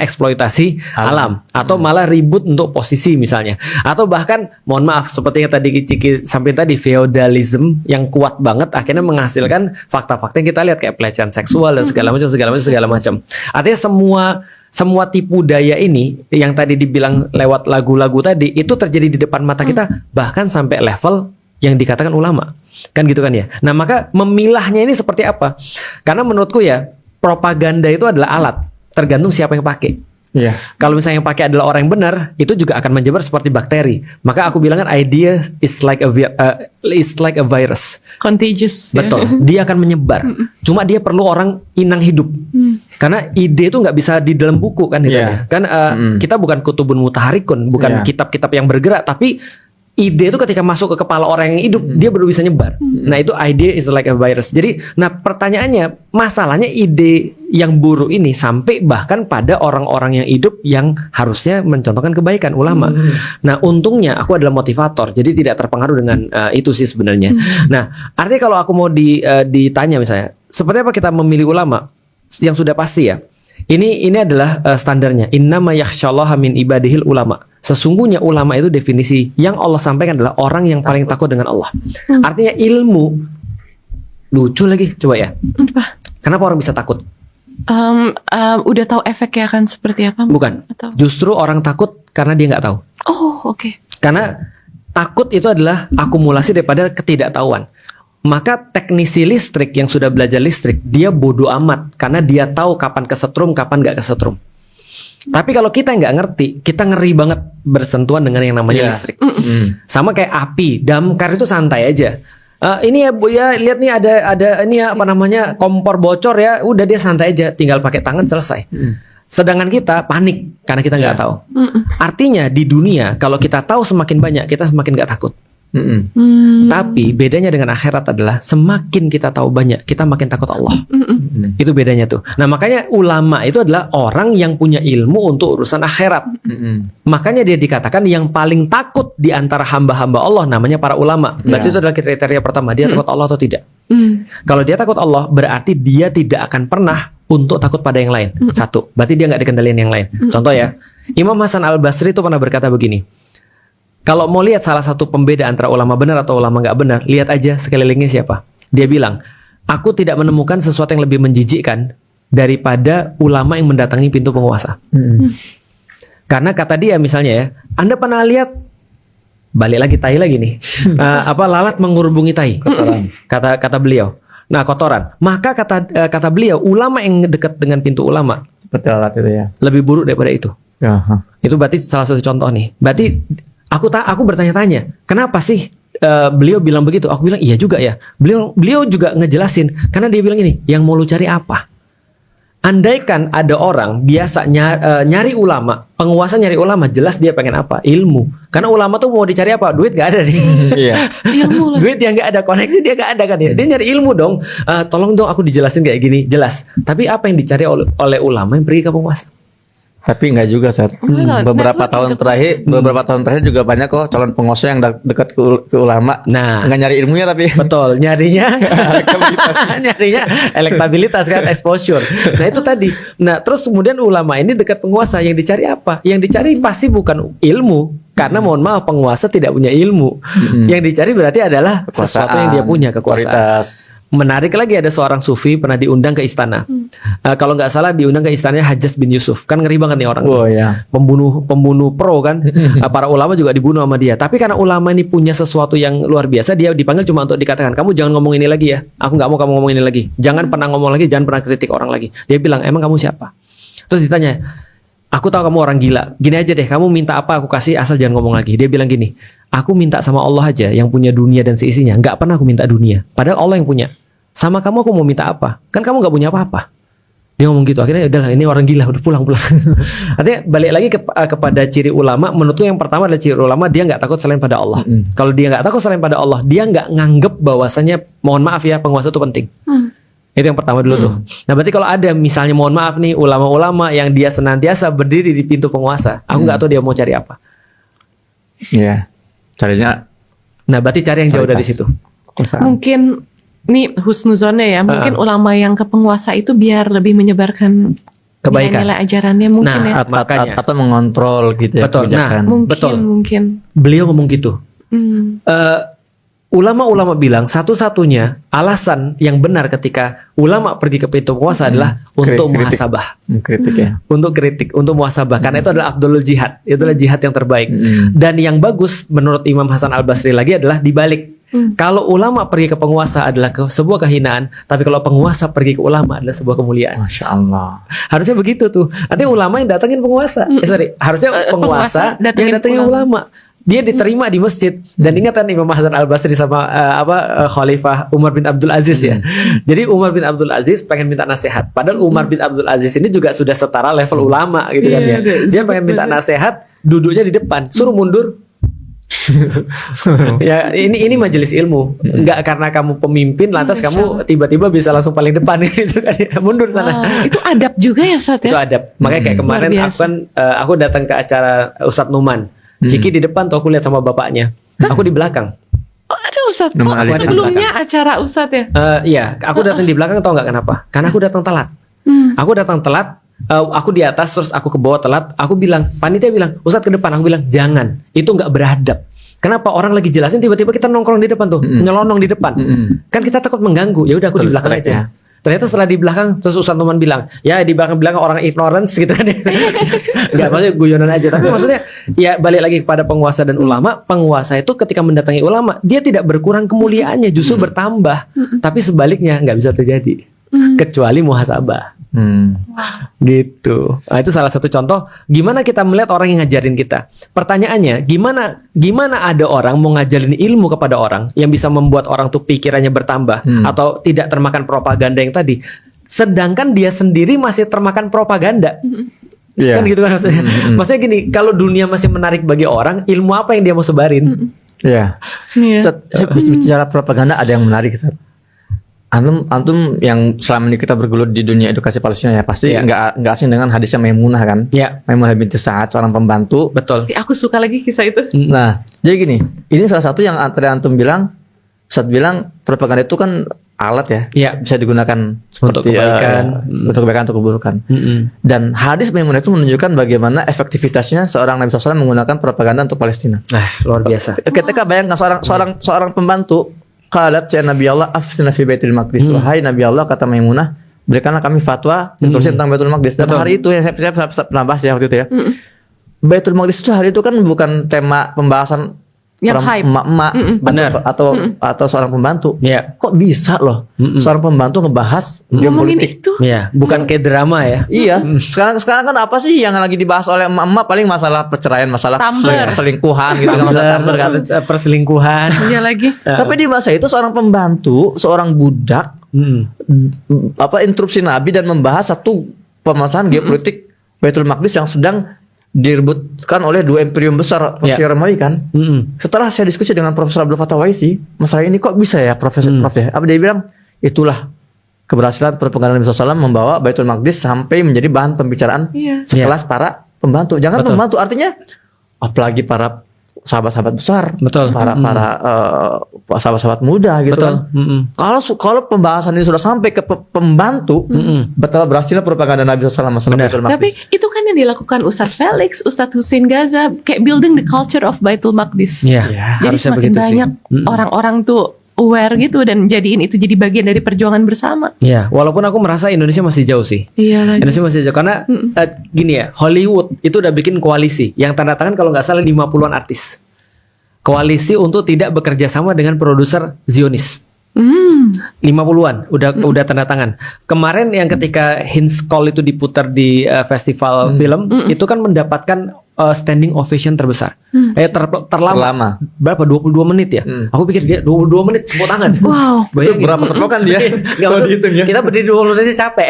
Speaker 1: eksploitasi alam atau malah ribut untuk posisi misalnya, atau bahkan mohon maaf seperti yang tadi Ciki sampaikan tadi, feodalism yang kuat banget akhirnya menghasilkan fakta-fakta yang kita lihat kayak pelecehan seksual dan segala macam. Artinya semua tipu daya ini yang tadi dibilang lewat lagu-lagu tadi itu terjadi di depan mata kita, bahkan sampai level yang dikatakan ulama. Kan gitu kan ya. Nah, maka memilahnya ini seperti apa? Karena menurutku ya, propaganda itu adalah alat, tergantung siapa yang pakai.
Speaker 3: Iya.
Speaker 1: Kalau misalnya yang pakai adalah orang yang benar, itu juga akan menyebar seperti bakteri. Maka aku bilang kan idea is like a virus.
Speaker 2: Contagious.
Speaker 1: Betul, dia akan menyebar. Cuma dia perlu orang inang hidup. Karena ide itu nggak bisa di dalam buku kan,
Speaker 3: Yeah.
Speaker 1: kan kita bukan kutubun mutaharikun, bukan kitab-kitab yang bergerak, tapi ide itu ketika masuk ke kepala orang yang hidup, dia baru bisa nyebar. Nah, itu idea is like a virus. Jadi, nah pertanyaannya, masalahnya ide yang buruk ini sampai bahkan pada orang-orang yang hidup yang harusnya mencontohkan kebaikan, ulama. Nah, untungnya aku adalah motivator, jadi tidak terpengaruh dengan itu sih sebenarnya. Nah, artinya kalau aku mau ditanya misalnya, seperti apa kita memilih ulama? Yang sudah pasti ya. Ini adalah standarnya. Innama yakhsyallaha min ibadihil ulama. Sesungguhnya ulama itu definisi yang Allah sampaikan adalah orang yang paling takut dengan Allah. Artinya ilmu, lucu lagi coba ya. Kenapa orang bisa takut?
Speaker 2: Udah tahu efeknya akan seperti apa?
Speaker 1: Bukan.
Speaker 2: Atau?
Speaker 1: Justru orang takut karena dia nggak tahu.
Speaker 2: Oh, oke.
Speaker 1: Karena takut itu adalah akumulasi daripada ketidaktahuan. Maka teknisi listrik yang sudah belajar listrik, dia bodoh amat karena dia tahu kapan kesetrum, kapan nggak kesetrum. Tapi kalau kita nggak ngerti, kita ngeri banget bersentuhan dengan yang namanya listrik. Sama kayak api, damkar itu santai aja. Ini ya Bu ya, lihat nih ada ini ya kompor bocor ya, udah dia santai aja, tinggal pakai tangan selesai. Sedangkan kita panik karena kita nggak tahu. Artinya di dunia kalau kita tahu semakin banyak, kita semakin nggak takut. Tapi bedanya dengan akhirat adalah semakin kita tahu banyak, kita makin takut Allah. Itu bedanya tuh. Nah, makanya ulama itu adalah orang yang punya ilmu untuk urusan akhirat. Makanya dia dikatakan yang paling takut di antara hamba-hamba Allah namanya para ulama. Berarti itu adalah kriteria pertama, dia takut Allah atau tidak. Kalau dia takut Allah, berarti dia tidak akan pernah untuk takut pada yang lain. Satu, berarti dia nggak dikendaliin yang lain. Contoh ya, Imam Hasan Al-Basri itu pernah berkata begini. Kalau mau lihat salah satu pembeda antara ulama benar atau ulama nggak benar, lihat aja sekelilingnya siapa. Dia bilang, aku tidak menemukan sesuatu yang lebih menjijikkan daripada ulama yang mendatangi pintu penguasa. Karena kata dia misalnya ya, Anda pernah lihat, balik lagi tai lagi nih, lalat mengurubungi tai. Kata beliau. Nah, kotoran. Maka kata beliau, ulama yang dekat dengan pintu ulama
Speaker 3: Seperti lalat itu ya.
Speaker 1: lebih buruk daripada itu. Itu berarti salah satu contoh nih. Berarti aku bertanya-tanya, kenapa sih beliau bilang begitu? Aku bilang iya juga ya. Beliau juga ngejelasin karena dia bilang ini, yang mau lu cari apa? Andaikan ada orang biasa nyari ulama, penguasa nyari ulama, jelas dia pengen apa? Ilmu. Karena ulama tuh mau dicari apa? Duit gak ada nih.
Speaker 2: Ilmu lah.
Speaker 1: Duit yang gak ada, koneksi dia gak ada kan ya. Dia nyari ilmu dong. Tolong dong aku dijelasin kayak gini, jelas. Tapi apa yang dicari oleh ulama yang pergi ke penguasa?
Speaker 3: Tapi enggak juga, Seth. Beberapa tahun terakhir juga banyak kok calon penguasa yang dekat ke ulama.
Speaker 1: Nah,
Speaker 3: enggak nyari ilmunya tapi
Speaker 1: betul, nyarinya elektabilitas kan, exposure. Nah, itu tadi. Nah, terus kemudian ulama ini dekat penguasa, yang dicari apa? Yang dicari pasti bukan ilmu. Karena mohon maaf, penguasa tidak punya ilmu. Yang dicari berarti adalah sesuatu yang dia punya, kekuasaan.
Speaker 3: Kualitas.
Speaker 1: Menarik lagi, ada seorang sufi pernah diundang ke istana. Kalau nggak salah diundang ke istananya Hajjaj bin Yusuf. Kan ngeri banget nih orang.
Speaker 3: Oh ya.
Speaker 1: Pembunuh pro kan. Para ulama juga dibunuh sama dia. Tapi karena ulama ini punya sesuatu yang luar biasa, dia dipanggil cuma untuk dikatakan, kamu jangan ngomong ini lagi ya. Aku nggak mau kamu ngomong ini lagi. Jangan pernah ngomong lagi, jangan pernah kritik orang lagi. Dia bilang, emang kamu siapa? Terus ditanya, aku tahu kamu orang gila. Gini aja deh, kamu minta apa aku kasih, asal jangan ngomong lagi. Dia bilang gini, aku minta sama Allah aja yang punya dunia dan seisinya. Nggak pernah aku minta dunia. Padahal Allah yang punya. Sama kamu aku mau minta apa? Kan kamu nggak punya apa-apa. Dia ngomong gitu. Akhirnya udah, ini orang gila, udah pulang. Artinya balik lagi kepada ciri ulama. Menurutku yang pertama adalah ciri ulama, dia nggak takut selain pada Allah. Kalau dia nggak takut selain pada Allah, dia nggak nganggep bahwasanya, mohon maaf ya, penguasa itu penting. Itu yang pertama dulu tuh. Nah, berarti kalau ada misalnya mohon maaf nih ulama-ulama yang dia senantiasa berdiri di pintu penguasa, aku nggak tahu dia mau cari apa.
Speaker 3: Iya. Carinya
Speaker 1: Nah, berarti cari yang jauh dari
Speaker 3: Kualitas.
Speaker 1: situ.
Speaker 3: kekuasaan.
Speaker 2: Mungkin nih husnuzonnya ya, mungkin ulama yang ke penguasa itu biar lebih menyebarkan
Speaker 1: Kebaikan.
Speaker 2: nilai ajarannya mungkin
Speaker 1: Nah,
Speaker 2: ya.
Speaker 1: makanya.
Speaker 3: Atau mengontrol gitu ya
Speaker 1: Betul. Nah,
Speaker 3: kebijakan.
Speaker 2: Mungkin,
Speaker 1: betul.
Speaker 2: mungkin.
Speaker 1: Beliau ngomong gitu.
Speaker 2: Hmm.
Speaker 1: Ulama-ulama bilang satu-satunya alasan yang benar ketika ulama pergi ke pintu penguasa adalah untuk
Speaker 3: Kritik.
Speaker 1: muhasabah,
Speaker 3: Kritik ya.
Speaker 1: untuk kritik, untuk muhasabah. Karena itu adalah afdolul jihad, itu adalah jihad yang terbaik.
Speaker 3: Hmm.
Speaker 1: Dan yang bagus menurut Imam Hasan Al Basri lagi adalah dibalik. Kalau ulama pergi ke penguasa adalah sebuah kehinaan, tapi kalau penguasa pergi ke ulama adalah sebuah kemuliaan.
Speaker 3: Masya Allah.
Speaker 1: Harusnya begitu tuh. Nanti ulama yang datengin penguasa. Harusnya penguasa
Speaker 2: datengin
Speaker 1: yang datengin ulama. Dia diterima di masjid. Dan ingat kan Imam Hasan Al Basri sama Khalifah Umar bin Abdul Aziz ya. Jadi Umar bin Abdul Aziz pengen minta nasihat. Padahal Umar bin Abdul Aziz ini juga sudah setara level ulama gitu kan ya.
Speaker 2: Iya,
Speaker 1: Dia pengen minta nasihat, duduknya di depan, suruh mundur. Ya ini majelis ilmu, nggak karena kamu pemimpin lantas
Speaker 2: Masya
Speaker 1: kamu tiba-tiba bisa langsung paling depan gitu kan ya. Mundur sana.
Speaker 2: Wow, itu adab juga ya Sat
Speaker 1: Itu
Speaker 2: ya?
Speaker 1: adab. Makanya kayak kemarin
Speaker 2: Luar
Speaker 1: aku kan aku datang ke acara Ustadz Numan. Ciki di depan tuh aku lihat sama bapaknya. Aku di belakang.
Speaker 2: Oh, ada Ustadz.
Speaker 3: Nama
Speaker 2: Oh,
Speaker 3: Ali
Speaker 2: sebelumnya acara Ustadz ya?
Speaker 1: Iya, aku datang di belakang tau nggak kenapa? Karena aku datang telat. Aku datang telat. Aku di atas terus aku ke bawah telat. Aku bilang, panitia bilang, Ustadz ke depan. Aku bilang jangan. Itu nggak beradab. Kenapa orang lagi jelasin tiba-tiba kita nongkrong di depan tuh, nyelonong di depan. Kan kita takut mengganggu. Ya udah aku di belakang aja.
Speaker 3: Ya.
Speaker 1: Ternyata setelah di belakang terus Ustadz Numan bilang, ya di belakang orang ignorance gitu kan. Enggak, maksudnya guyonan aja. Tapi maksudnya ya balik lagi kepada penguasa dan ulama. Penguasa itu ketika mendatangi ulama, dia tidak berkurang kemuliaannya, justru bertambah. Tapi sebaliknya nggak bisa terjadi. Kecuali muhasabah. Gitu. Nah, itu salah satu contoh gimana kita melihat orang yang ngajarin kita. Pertanyaannya, gimana ada orang mau ngajarin ilmu kepada orang yang bisa membuat orang tuh pikirannya bertambah atau tidak termakan propaganda yang tadi. Sedangkan dia sendiri masih termakan propaganda.
Speaker 3: Iya.
Speaker 1: Kan gitu kan maksudnya. Maksudnya gini, kalau dunia masih menarik bagi orang, ilmu apa yang dia mau sebarin?
Speaker 3: Iya.
Speaker 2: Iya.
Speaker 3: Ustaz, bicara propaganda ada yang menarik, Ustaz. Antum yang selama ini kita bergelut di dunia edukasi Palestina ya pasti
Speaker 1: Iya.
Speaker 3: nggak asing dengan hadisnya Maimunah kan?
Speaker 1: Ya,
Speaker 3: Maimunah binti Sa'ad seorang pembantu.
Speaker 1: betul.
Speaker 2: Aku suka lagi kisah itu.
Speaker 3: Nah, jadi gini, ini salah satu yang antara antum bilang, Ustaz bilang propaganda itu kan alat ya,
Speaker 1: Iya.
Speaker 3: bisa digunakan
Speaker 1: Untuk
Speaker 3: seperti,
Speaker 1: kebaikan.
Speaker 3: untuk kebaikan, untuk keburukan.
Speaker 1: Mm-mm.
Speaker 3: Dan hadis Maimunah itu menunjukkan bagaimana efektivitasnya seorang Nabi SAW menggunakan propaganda untuk Palestina.
Speaker 1: Nah, luar biasa.
Speaker 3: Ketika bayangkan seorang pembantu, qalat ya Nabi Allah afsina fi Baitul Maqdis. Wahai Nabi Allah, kata Maimunah, berikanlah kami fatwa terusin tentang Baitul Maqdis. Dan
Speaker 1: Betul.
Speaker 3: hari itu yang saya pernah bahas ya waktu itu ya. Baitul Maqdis itu hari itu kan bukan tema pembahasan
Speaker 2: Yang
Speaker 3: orang
Speaker 2: hype.
Speaker 3: emak-emak
Speaker 1: Benar.
Speaker 3: atau seorang pembantu.
Speaker 1: Iya.
Speaker 3: Kok bisa loh seorang pembantu ngebahas
Speaker 2: Ngomongin
Speaker 3: geopolitik?
Speaker 2: itu.
Speaker 1: Iya, bukan kayak drama ya.
Speaker 3: Iya, sekarang kan apa sih yang lagi dibahas oleh emak-emak paling masalah perceraian, masalah
Speaker 2: Tumblr.
Speaker 3: selingkuhan gitu kan, masalah Tumblr kan.
Speaker 1: Perselingkuhan.
Speaker 2: Iya lagi.
Speaker 3: Tapi di masa itu seorang pembantu, seorang budak interupsi Nabi dan membahas satu permasalahan geopolitik Baitul Maqdis yang sedang direbutkan oleh dua imperium besar Persia
Speaker 1: Ya.
Speaker 3: Romawi kan. Setelah saya diskusi dengan Profesor Abdul Fattah Waisi, masalah ini kok bisa ya Prof ya? Apa dia bilang? Itulah keberhasilan propaganda Nabi SAW membawa Baitul Maqdis sampai menjadi bahan pembicaraan
Speaker 2: Iya.
Speaker 3: sekelas para pembantu. Jangan
Speaker 1: Betul.
Speaker 3: pembantu artinya
Speaker 1: apalagi
Speaker 3: apalagi para sahabat-sahabat besar,
Speaker 1: Betul.
Speaker 3: para sahabat-sahabat muda gitu
Speaker 1: Betul.
Speaker 3: kan. Kalau pembahasan ini sudah sampai ke pembantu, betapa berhasilnya propaganda Nabi SAW masalah
Speaker 1: Benar.
Speaker 3: Baitul Maqdis.
Speaker 2: Tapi itu kan yang dilakukan Ustadz Felix, Ustadz Hussein Gaza, kayak building the culture of Baitul Maqdis.
Speaker 1: Iya,
Speaker 2: Jadi
Speaker 1: harusnya
Speaker 2: semakin
Speaker 1: begitu
Speaker 2: banyak
Speaker 1: sih.
Speaker 2: orang-orang tuh aware gitu dan jadiin itu jadi bagian dari perjuangan bersama.
Speaker 1: Iya, walaupun aku merasa Indonesia masih jauh sih.
Speaker 2: Iya lagi.
Speaker 1: Indonesia masih jauh karena gini ya, Hollywood itu udah bikin koalisi yang tanda tangan kalau nggak salah 50-an artis. Koalisi untuk tidak bekerja sama dengan produser Zionis. 50-an udah tanda tangan. Kemarin yang ketika Hinds Call itu diputar di festival film itu kan mendapatkan standing ovation terbesar. Terlama.
Speaker 3: Terlama.
Speaker 1: Berapa? 22 menit ya? Aku pikir dia 22 menit tepuk tangan.
Speaker 2: Wow.
Speaker 1: Bayangin.
Speaker 3: Itu berapa tepukan dia?
Speaker 1: Nggak,
Speaker 3: Kalau
Speaker 1: maksud,
Speaker 3: dihitung ya.
Speaker 1: kita berdiri 20 menit aja capek.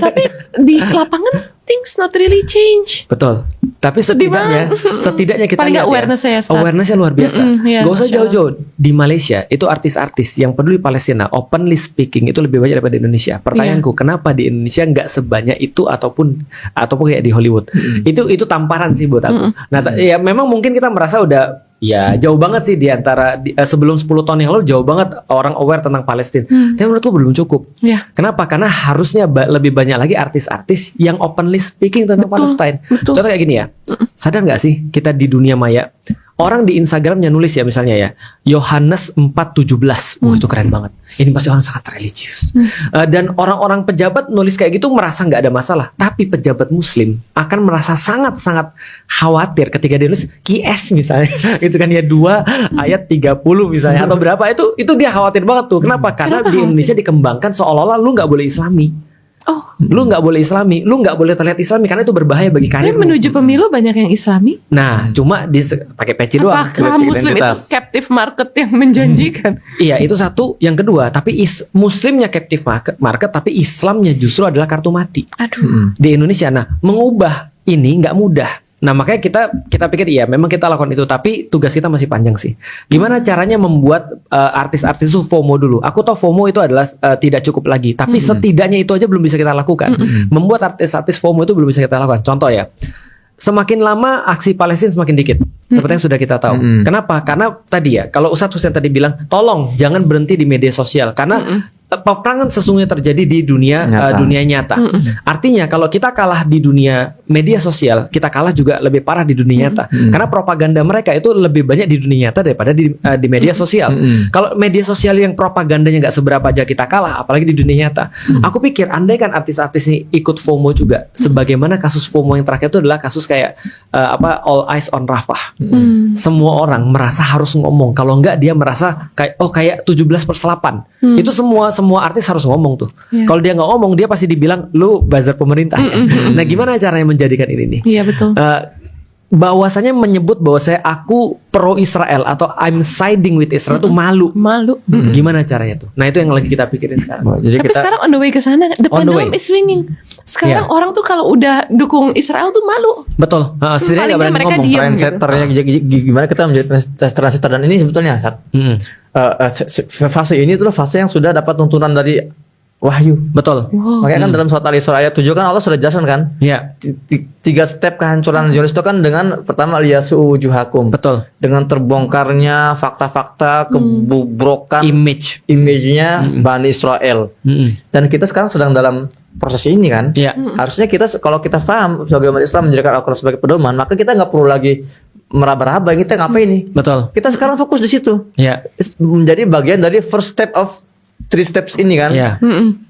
Speaker 2: Tapi di lapangan things not really change.
Speaker 1: Betul. Tapi setidaknya kita
Speaker 2: Paling
Speaker 1: lihat
Speaker 2: nggak awareness-nya ya, Stat.
Speaker 1: awareness-nya luar biasa.
Speaker 2: Iya,
Speaker 1: Gak usah
Speaker 2: Masya Allah.
Speaker 1: jauh-jauh. Di Malaysia itu artis-artis yang peduli Palestina openly speaking itu lebih banyak daripada di Indonesia. Pertanyaanku, kenapa di Indonesia nggak sebanyak itu ataupun kayak di Hollywood? Itu tamparan sih buat aku. Nah, ya memang mungkin kita merasa udah ya jauh banget sih di antara sebelum 10 tahun yang lalu jauh banget orang aware tentang Palestina. Tapi menurutku belum cukup.
Speaker 2: Iya.
Speaker 1: Kenapa? Karena harusnya lebih banyak lagi artis-artis yang openly speaking tentang Palestina.
Speaker 2: betul.
Speaker 1: Contoh kayak gini ya. Sadar nggak sih kita di dunia maya, orang di Instagramnya nulis ya misalnya ya Yohanes 4:17. Itu keren banget. Ini pasti orang sangat religius. Dan orang-orang pejabat nulis kayak gitu merasa nggak ada masalah. Tapi pejabat muslim akan merasa sangat-sangat khawatir ketika dia nulis QS misalnya. Itu kan ya 2 ayat 30 misalnya atau berapa itu dia khawatir banget tuh. Kenapa? Karena
Speaker 2: Kenapa
Speaker 1: di
Speaker 2: khawatir?
Speaker 1: Indonesia dikembangkan seolah-olah lu nggak boleh Islami.
Speaker 2: Oh,
Speaker 1: Lu nggak boleh Islami, lu nggak boleh terlihat Islami karena itu berbahaya bagi
Speaker 2: tapi
Speaker 1: karir.
Speaker 2: menuju pemilu banyak yang Islami.
Speaker 1: Nah, cuma pakai peci doang.
Speaker 2: Apakah Muslim itu
Speaker 3: identitas.
Speaker 2: captive market yang menjanjikan?
Speaker 1: Iya, itu satu. Yang kedua, tapi Muslimnya captive market, tapi Islamnya justru adalah kartu mati
Speaker 2: Aduh.
Speaker 1: di Indonesia. Nah, mengubah ini nggak mudah. Nah, makanya kita pikir iya, memang kita lakukan itu, tapi tugas kita masih panjang sih. Gimana caranya membuat artis-artis itu FOMO dulu? Aku tahu FOMO itu adalah tidak cukup lagi, tapi setidaknya itu aja belum bisa kita lakukan. Membuat artis-artis FOMO itu belum bisa kita lakukan. Contoh ya. Semakin lama aksi Palestina semakin dikit. Seperti yang sudah kita tahu. Kenapa? Karena tadi ya, kalau Ustadz Hussein tadi bilang, tolong jangan berhenti di media sosial karena peperangan sesungguhnya terjadi di dunia nyata. Artinya kalau kita kalah di dunia media sosial, kita kalah juga lebih parah di dunia nyata. Karena propaganda mereka itu lebih banyak di dunia nyata daripada di media sosial. Kalau media sosial yang propagandanya nggak seberapa aja kita kalah, apalagi di dunia nyata. Aku pikir andai kan artis-artis ini ikut FOMO juga, sebagaimana kasus FOMO yang terakhir itu adalah kasus kayak All Eyes on Rafah. Semua orang merasa harus ngomong, kalau nggak dia merasa kayak 17/8. Itu semua artis harus ngomong tuh. Kalau dia nggak ngomong, dia pasti dibilang lu buzzer pemerintah. Nah, gimana caranya menjadikan ini nih?
Speaker 2: Iya betul.
Speaker 1: Bahwasanya menyebut bahwa aku pro Israel atau I'm siding with Israel itu malu.
Speaker 2: Malu.
Speaker 1: Gimana caranya tuh? Nah, itu yang lagi kita pikirin sekarang.
Speaker 3: Jadi
Speaker 2: Tapi
Speaker 3: kita
Speaker 2: sekarang on the way ke sana, the
Speaker 1: On the
Speaker 2: pendulum
Speaker 1: way.
Speaker 2: is swinging. Sekarang
Speaker 1: Iya.
Speaker 2: orang tuh kalau udah dukung Israel tuh malu.
Speaker 1: Betul. Setidaknya nggak
Speaker 2: Paling nggak
Speaker 1: berani
Speaker 2: mereka
Speaker 1: ngomong.
Speaker 2: diem.
Speaker 3: trendsetternya gimana kita menjadi trendsetter, dan ini sebetulnya Sat, fase ini itulah fase yang sudah dapat tuntunan dari wahyu.
Speaker 1: Betul.
Speaker 2: Wow.
Speaker 3: Makanya kan dalam surat Al-Isra ayat 7 kan Allah sudah jelaskan kan,
Speaker 1: Ya,
Speaker 3: 3 step kehancuran Zionis itu kan dengan pertama liyasu wujuhakum,
Speaker 1: betul.
Speaker 3: dengan terbongkarnya fakta-fakta kebobrokan
Speaker 1: Image-nya.
Speaker 3: image-nya Bani Israel. Dan kita sekarang sedang dalam proses ini kan.
Speaker 1: Ya.
Speaker 3: Harusnya kita kalau kita paham sebagai umat Islam menjadikan Al-Quran sebagai pedoman, maka kita nggak perlu lagi meraba-raba kita ngapain nih.
Speaker 1: Betul.
Speaker 3: Kita sekarang fokus di situ.
Speaker 1: Ya.
Speaker 3: Menjadi bagian dari first step of 3 steps ini kan.
Speaker 1: Ya.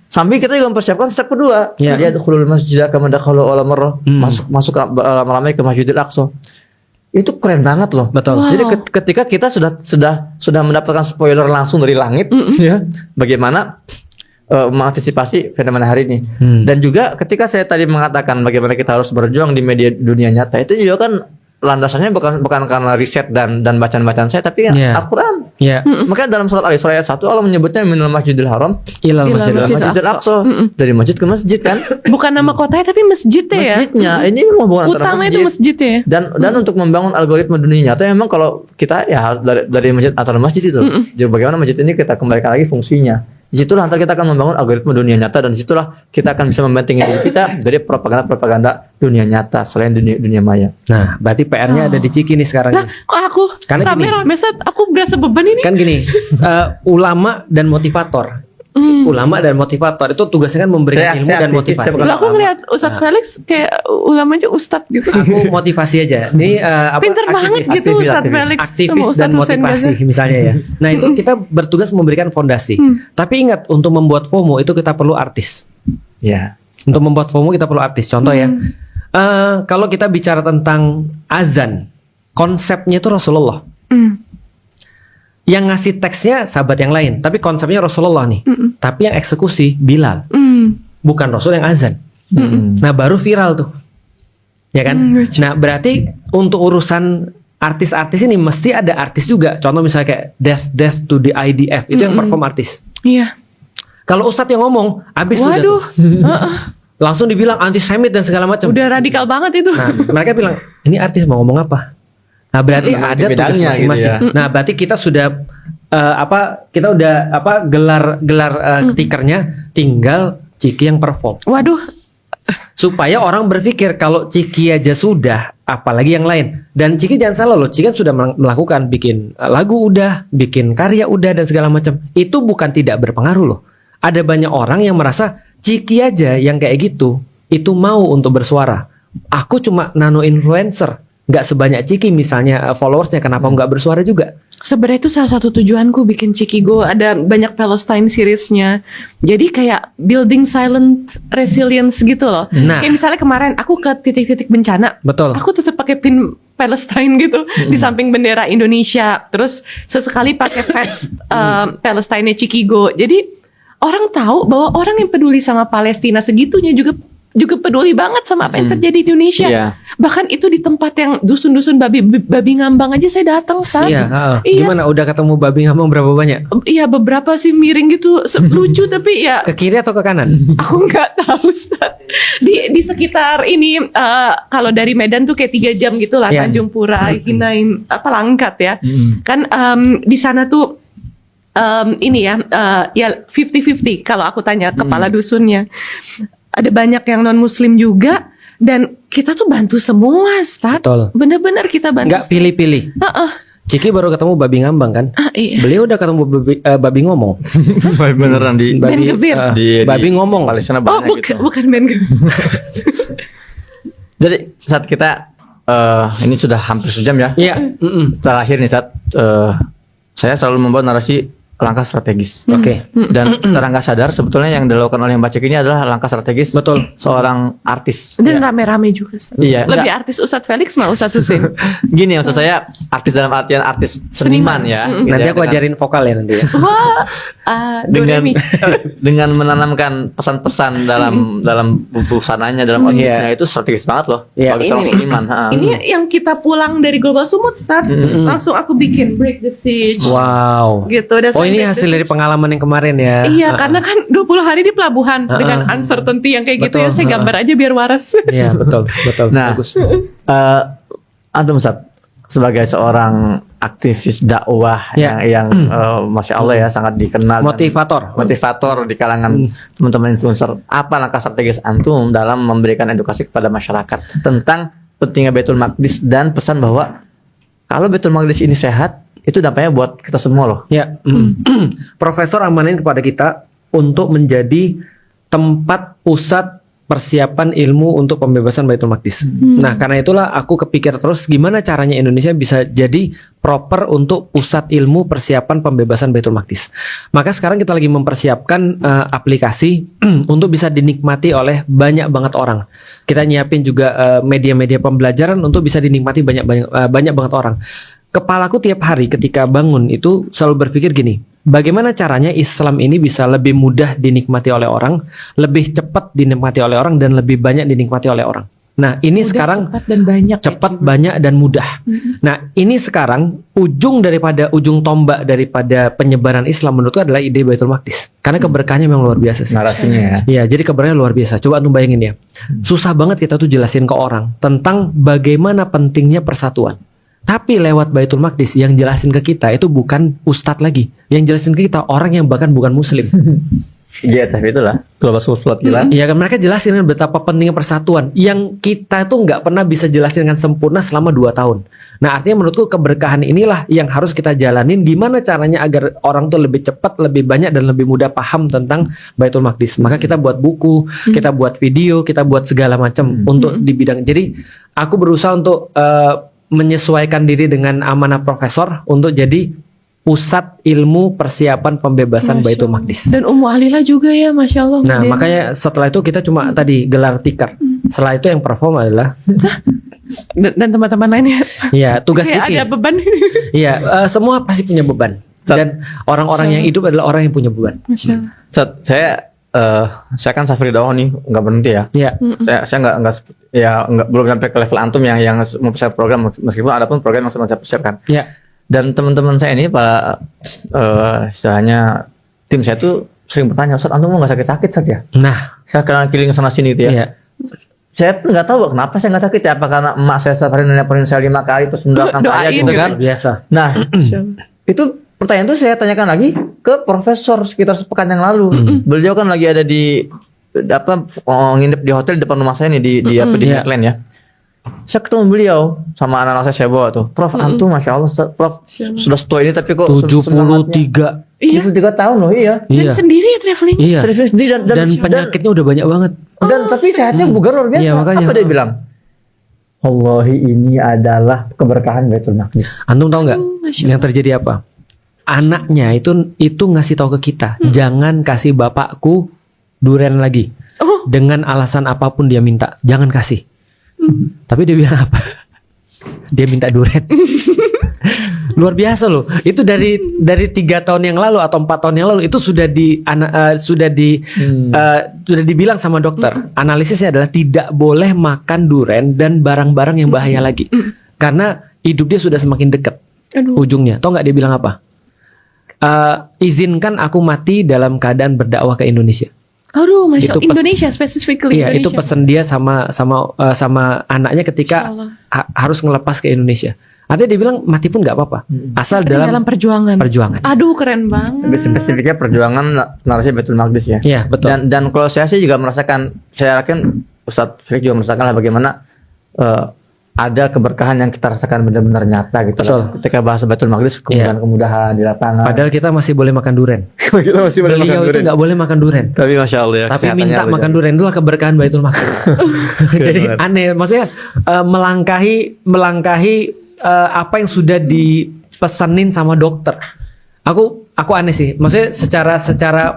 Speaker 3: Sambil kita juga mempersiapkan step kedua.
Speaker 1: Ya.
Speaker 3: Dia dukhulul masjid kama dakhalu awwala marrah, masuk ramai ke Masjidil Aqsa. Itu keren banget loh.
Speaker 1: Betul.
Speaker 3: Jadi ketika kita sudah mendapatkan spoiler langsung dari langit ya, bagaimana mengantisipasi fenomena hari ini. Dan juga ketika saya tadi mengatakan bagaimana kita harus berjuang di media dunia nyata, itu juga kan landasannya bukan karena riset dan bacaan-bacaan saya, tapi
Speaker 1: Yeah.
Speaker 3: Al-Quran.
Speaker 1: Ya.
Speaker 3: Makanya dalam surat Al-Isra ayat 1 Allah menyebutnya minal masjidil haram
Speaker 1: Ilal
Speaker 2: Ilal
Speaker 1: Masjidil
Speaker 2: Masjidil
Speaker 1: Aqsa.
Speaker 3: Masjidil Aqsa, dari masjid ke masjid kan.
Speaker 2: Bukan nama kotanya tapi masjidnya ya.
Speaker 3: Masjidnya ini hubungan antara
Speaker 2: Utama
Speaker 3: masjid
Speaker 2: itu masjidnya ya.
Speaker 3: dan untuk membangun algoritma dunia nyata, memang kalau kita ya dari masjid atau masjid itu, jadi bagaimana masjid ini kita kembalikan lagi fungsinya. Disitulah nanti kita akan membangun algoritma dunia nyata, dan disitulah kita akan bisa membentengi diri kita dari propaganda dunia nyata selain dunia maya.
Speaker 1: Nah, berarti PR-nya ada di Ciki nih sekarang.
Speaker 2: Nah,
Speaker 1: nih.
Speaker 2: kok aku
Speaker 1: Karena gini.
Speaker 2: rame-rame Sat, aku berasa beban ini.
Speaker 1: Kan gini, ulama dan motivator. Ulama dan motivator itu tugasnya kan memberikan
Speaker 3: Saya
Speaker 1: ilmu dan
Speaker 3: aktivis,
Speaker 1: motivasi.
Speaker 3: saya bukan
Speaker 2: Lah, aku ngeliat Ustadz Felix kayak ulamanya Ustadz gitu.
Speaker 1: Aku motivasi aja. Ini
Speaker 2: Pinter banget gitu Ustadz Felix sama
Speaker 1: aktivis dan
Speaker 2: Ustadz Hussein
Speaker 1: motivasi
Speaker 2: Gaza.
Speaker 1: misalnya ya. Nah, itu kita bertugas memberikan fondasi. Tapi ingat, untuk membuat FOMO itu kita perlu artis.
Speaker 3: Ya.
Speaker 1: Untuk membuat FOMO kita perlu artis. Contoh ya, kalau kita bicara tentang azan, konsepnya itu Rasulullah. Yang ngasih teksnya sahabat yang lain, tapi konsepnya Rasulullah nih. Tapi yang eksekusi Bilal, bukan Rasul yang azan. Nah, baru viral tuh, ya kan? Nah, berarti untuk urusan artis-artis ini mesti ada artis juga. Contoh misalnya kayak Death to the IDF, itu yang perform artis.
Speaker 2: Iya.
Speaker 1: Kalau Ustadz yang ngomong, habis sudah
Speaker 2: Waduh.
Speaker 1: tuh. langsung dibilang antisemit dan segala macam.
Speaker 2: Udah radikal banget itu.
Speaker 1: Nah, mereka bilang ini artis mau ngomong apa? Nah, berarti
Speaker 3: Memang
Speaker 1: ada tugas
Speaker 3: bedanya
Speaker 1: masing-masing.
Speaker 3: gitu ya.
Speaker 1: Nah, berarti kita sudah kita udah gelar tikernya, tinggal Ciki yang perform.
Speaker 2: Waduh,
Speaker 1: Supaya orang berpikir kalau Ciki aja sudah, apalagi yang lain. Dan Ciki jangan salah loh, Ciki kan sudah melakukan bikin lagu udah, bikin karya udah dan segala macam. Itu bukan tidak berpengaruh loh. Ada banyak orang yang merasa Ciki aja yang kayak gitu, itu mau untuk bersuara. Aku cuma nano influencer, nggak sebanyak Ciki misalnya followersnya, kenapa nggak bersuara juga?
Speaker 2: sebenarnya itu salah satu tujuanku bikin Cikigo. Ada banyak Palestine seriesnya. Jadi kayak building silent resilience gitu loh.
Speaker 1: Nah.
Speaker 2: Kayak misalnya kemarin aku ke titik-titik bencana.
Speaker 1: Betul.
Speaker 2: Aku tetap pakai pin Palestine gitu di samping bendera Indonesia. Terus sesekali pakai vest Palestine Cikigo. Jadi orang tahu bahwa orang yang peduli sama Palestina segitunya juga peduli banget sama apa yang terjadi di Indonesia.
Speaker 3: Iya.
Speaker 2: Bahkan itu di tempat yang dusun-dusun babi ngambang aja saya datang, Stan.
Speaker 1: Iya,
Speaker 2: Iya,
Speaker 1: gimana udah ketemu babi ngambang berapa banyak?
Speaker 2: Iya, beberapa sih miring gitu, lucu tapi ya
Speaker 1: Ke kiri atau ke kanan?
Speaker 2: aku nggak tahu, Stan. Di sekitar ini kalau dari Medan tuh kayak 3 jam gitu lah,
Speaker 1: Iya.
Speaker 2: Tanjung Pura, Hinain, Langkat ya. Kan di sana tuh ini ya 50-50 kalau aku tanya kepala dusunnya. Ada banyak yang non muslim juga dan kita tuh bantu semua, Stat.
Speaker 1: Betul.
Speaker 2: Bener-bener kita bantu.
Speaker 1: Nggak pilih-pilih.
Speaker 2: Heeh.
Speaker 1: Ciki baru ketemu babi ngambang kan?
Speaker 2: Iya.
Speaker 1: Beliau udah ketemu babi ngomong.
Speaker 3: Beneran di
Speaker 2: Ben Gvir.
Speaker 1: Babi ngomong.
Speaker 3: Palestina
Speaker 2: Oh,
Speaker 3: banyak gitu.
Speaker 2: bukan Ben Gvir.
Speaker 3: Jadi saat kita ini sudah hampir sejam ya.
Speaker 1: Iya.
Speaker 3: Terakhir nih saat saya selalu membuat narasi langkah strategis.
Speaker 1: Oke.
Speaker 3: Dan secara nggak sadar sebetulnya yang dilakukan oleh Mbak Cik ini adalah langkah strategis
Speaker 1: Betul.
Speaker 3: seorang artis.
Speaker 2: Dan rame-rame juga, Stat.
Speaker 3: Iya,
Speaker 2: Lebih artis Ustadz Felix mah Ustadz Husin.
Speaker 3: Gini maksud saya artis dalam artian artis seniman ya. gitu
Speaker 1: Nanti
Speaker 3: ya,
Speaker 1: aku
Speaker 3: dengan-
Speaker 1: ajarin vokal ya nanti ya.
Speaker 2: Wah,
Speaker 3: dengan
Speaker 2: Doremi.
Speaker 3: dengan menanamkan pesan-pesan dalam busananya dalam outfitnya itu strategis banget loh.
Speaker 1: Iya,
Speaker 3: Kalau seorang
Speaker 2: ini-
Speaker 3: seniman. ha.
Speaker 2: Ini yang kita pulang dari Global Sumut, Stat. Langsung aku bikin Break the Siege.
Speaker 1: Wow.
Speaker 2: Gitu. Dan
Speaker 1: Oh
Speaker 2: saya
Speaker 1: ini
Speaker 2: Break the
Speaker 1: hasil dari
Speaker 2: Siege.
Speaker 1: pengalaman yang kemarin ya.
Speaker 2: Iya, karena kan 20 hari di pelabuhan dengan uncertainty yang kayak gitu
Speaker 1: Betul.
Speaker 2: ya, saya gambar aja biar waras.
Speaker 1: Iya betul betul.
Speaker 3: Nah,
Speaker 1: Bagus.
Speaker 3: Antum Ustaz sebagai seorang aktivis dakwah
Speaker 1: Ya.
Speaker 3: yang masya Allah ya sangat dikenal dan motivator di kalangan teman-teman influencer. Apa langkah strategis antum dalam memberikan edukasi kepada masyarakat tentang pentingnya Baitul Maqdis dan pesan bahwa kalau Baitul Maqdis ini sehat, itu dampaknya buat kita semua loh.
Speaker 1: Ya, Profesor amanahin kepada kita untuk menjadi tempat pusat persiapan ilmu untuk pembebasan Baitul Maqdis. Nah, karena itulah aku kepikir terus gimana caranya Indonesia bisa jadi proper untuk pusat ilmu persiapan pembebasan Baitul Maqdis. Maka sekarang kita lagi mempersiapkan aplikasi untuk bisa dinikmati oleh banyak banget orang. Kita nyiapin juga media-media pembelajaran untuk bisa dinikmati banyak banget orang. Kepalaku tiap hari ketika bangun itu selalu berpikir gini, bagaimana caranya Islam ini bisa lebih mudah dinikmati oleh orang, lebih cepat dinikmati oleh orang, dan lebih banyak dinikmati oleh orang. Nah ini
Speaker 2: Mudah,
Speaker 1: sekarang
Speaker 2: cepat dan banyak.
Speaker 1: cepat, banyak, dan mudah. Nah ini sekarang ujung tombak daripada penyebaran Islam menurutku adalah ide Baitul Maqdis. Karena keberkahannya memang luar biasa sih.
Speaker 3: Narasinya ya.
Speaker 1: Iya, jadi keberkahannya luar biasa. Coba antum bayangin ya. Susah banget kita tuh jelasin ke orang tentang bagaimana pentingnya persatuan. Tapi lewat Baitul Maqdis yang jelasin ke kita itu bukan ustadz lagi. Yang jelasin ke kita orang yang bahkan bukan muslim.
Speaker 3: GSF itulah Global Support gila.
Speaker 1: Iya kan, mereka jelasin kan betapa pentingnya persatuan yang kita tuh nggak pernah bisa jelasin dengan sempurna selama 2 tahun. Nah artinya menurutku keberkahan inilah yang harus kita jalanin. Gimana caranya agar orang tuh lebih cepat, lebih banyak, dan lebih mudah paham tentang Baitul Maqdis. Maka kita buat buku, kita buat video, kita buat segala macam untuk di bidang. Jadi aku berusaha untuk menyesuaikan diri dengan amanah profesor untuk jadi pusat ilmu persiapan pembebasan
Speaker 2: Masya
Speaker 1: Baitul
Speaker 2: Allah.
Speaker 1: Maqdis.
Speaker 2: Dan Ummu Alila juga ya, Masya Allah.
Speaker 1: Nah,
Speaker 2: Modern.
Speaker 1: makanya setelah itu kita cuma tadi gelar tikar. Setelah itu yang perform adalah
Speaker 2: Dan teman-teman lainnya
Speaker 1: ya tugas
Speaker 2: kayak ada
Speaker 1: Ciki.
Speaker 2: beban.
Speaker 1: Iya, semua pasti punya beban. Dan orang-orang yang hidup adalah orang yang punya beban.
Speaker 2: Masya Allah.
Speaker 3: Saat saya kan Safri Dakwah nih nggak berhenti ya.
Speaker 1: Iya.
Speaker 3: Saya nggak belum sampai ke level antum yang mempersiapkan program, meskipun ada pun program yang sedang saya persiapkan.
Speaker 1: Iya.
Speaker 3: Dan teman-teman saya ini para istilahnya tim saya tuh sering bertanya, Ustaz, antum mau nggak sakit-sakit Ustaz ya?
Speaker 1: Nah,
Speaker 3: Saya keliling sana sini itu ya.
Speaker 1: iya.
Speaker 3: Saya pun nggak tahu kenapa saya nggak sakit ya. Apa karena emak saya safarin nenek saya 5 kali terus mendoakan saya
Speaker 2: Doain
Speaker 3: gitu
Speaker 2: gitu.
Speaker 3: kan?
Speaker 1: Biasa.
Speaker 3: Nah, itu pertanyaan itu saya tanyakan lagi ke profesor sekitar sepekan yang lalu. Beliau kan lagi ada di nginep di hotel di depan rumah saya nih di
Speaker 1: Iya.
Speaker 3: Lakeland ya. Saya ketemu beliau sama anak-anak saya bawa tuh. Prof, antum Masya Allah, Prof, sudah setua ini tapi kok semangatnya.
Speaker 1: 73.
Speaker 2: Iya.
Speaker 3: 73 tahun loh, iya.
Speaker 2: Dan
Speaker 1: Iya.
Speaker 2: sendiri ya traveling.
Speaker 1: Iya.
Speaker 3: Terus
Speaker 1: Dan penyakitnya udah banyak banget.
Speaker 3: dan tapi sehatnya bugar luar biasa.
Speaker 1: Iya, makanya.
Speaker 3: Apa dia bilang? Wallahi ini adalah keberkahan Baitul Maqdis.
Speaker 1: Antum tahu nggak
Speaker 2: Masya
Speaker 1: yang terjadi apa? Anaknya itu ngasih tahu ke kita, jangan kasih bapakku durian lagi.
Speaker 2: Oh.
Speaker 1: Dengan alasan apapun dia minta, jangan kasih. Tapi dia bilang apa? Dia minta durian. Luar biasa loh. Itu dari 3 tahun yang lalu atau 4 tahun yang lalu itu sudah dibilang sama dokter. Analisisnya adalah tidak boleh makan durian dan barang-barang yang bahaya lagi. Karena hidup dia sudah semakin dekat
Speaker 2: Aduh.
Speaker 1: ujungnya. Tahu nggak dia bilang apa? Izinkan aku mati dalam keadaan berdakwah ke Indonesia.
Speaker 2: Aduh, Masya
Speaker 1: Itu
Speaker 2: Allah. Indonesia, specifically
Speaker 1: Iya, itu
Speaker 2: Indonesia.
Speaker 1: pesan dia sama anaknya ketika
Speaker 2: Masya Allah.
Speaker 1: harus ngelepas ke Indonesia. Artinya dia bilang mati pun nggak apa-apa, asal
Speaker 2: Tapi dalam perjuangan.
Speaker 1: perjuangan.
Speaker 2: Aduh, keren banget.
Speaker 3: Lebih spesifiknya perjuangan narasi Baitul Maqdis ya.
Speaker 1: Iya, betul.
Speaker 3: Dan kalau saya sih juga merasakan, saya yakin Ustadz Felix juga merasakan lah bagaimana ada keberkahan yang kita rasakan benar-benar nyata gitu.
Speaker 1: Betul.
Speaker 3: Lah. Ketika bahas Baitul Maqdis, kemudahan di lapangan.
Speaker 1: Padahal kita masih boleh makan durian.
Speaker 3: kita masih
Speaker 1: Beliau itu nggak boleh makan durian.
Speaker 3: Tapi Masya Allah ya.
Speaker 1: Tapi
Speaker 3: kesehatannya
Speaker 1: minta
Speaker 3: luar
Speaker 1: makan
Speaker 3: biasa.
Speaker 1: durian itulah keberkahan Baitul Maqdis. Jadi aneh, maksudnya melangkahi apa yang sudah dipesanin sama dokter. Aku aneh sih. Maksudnya secara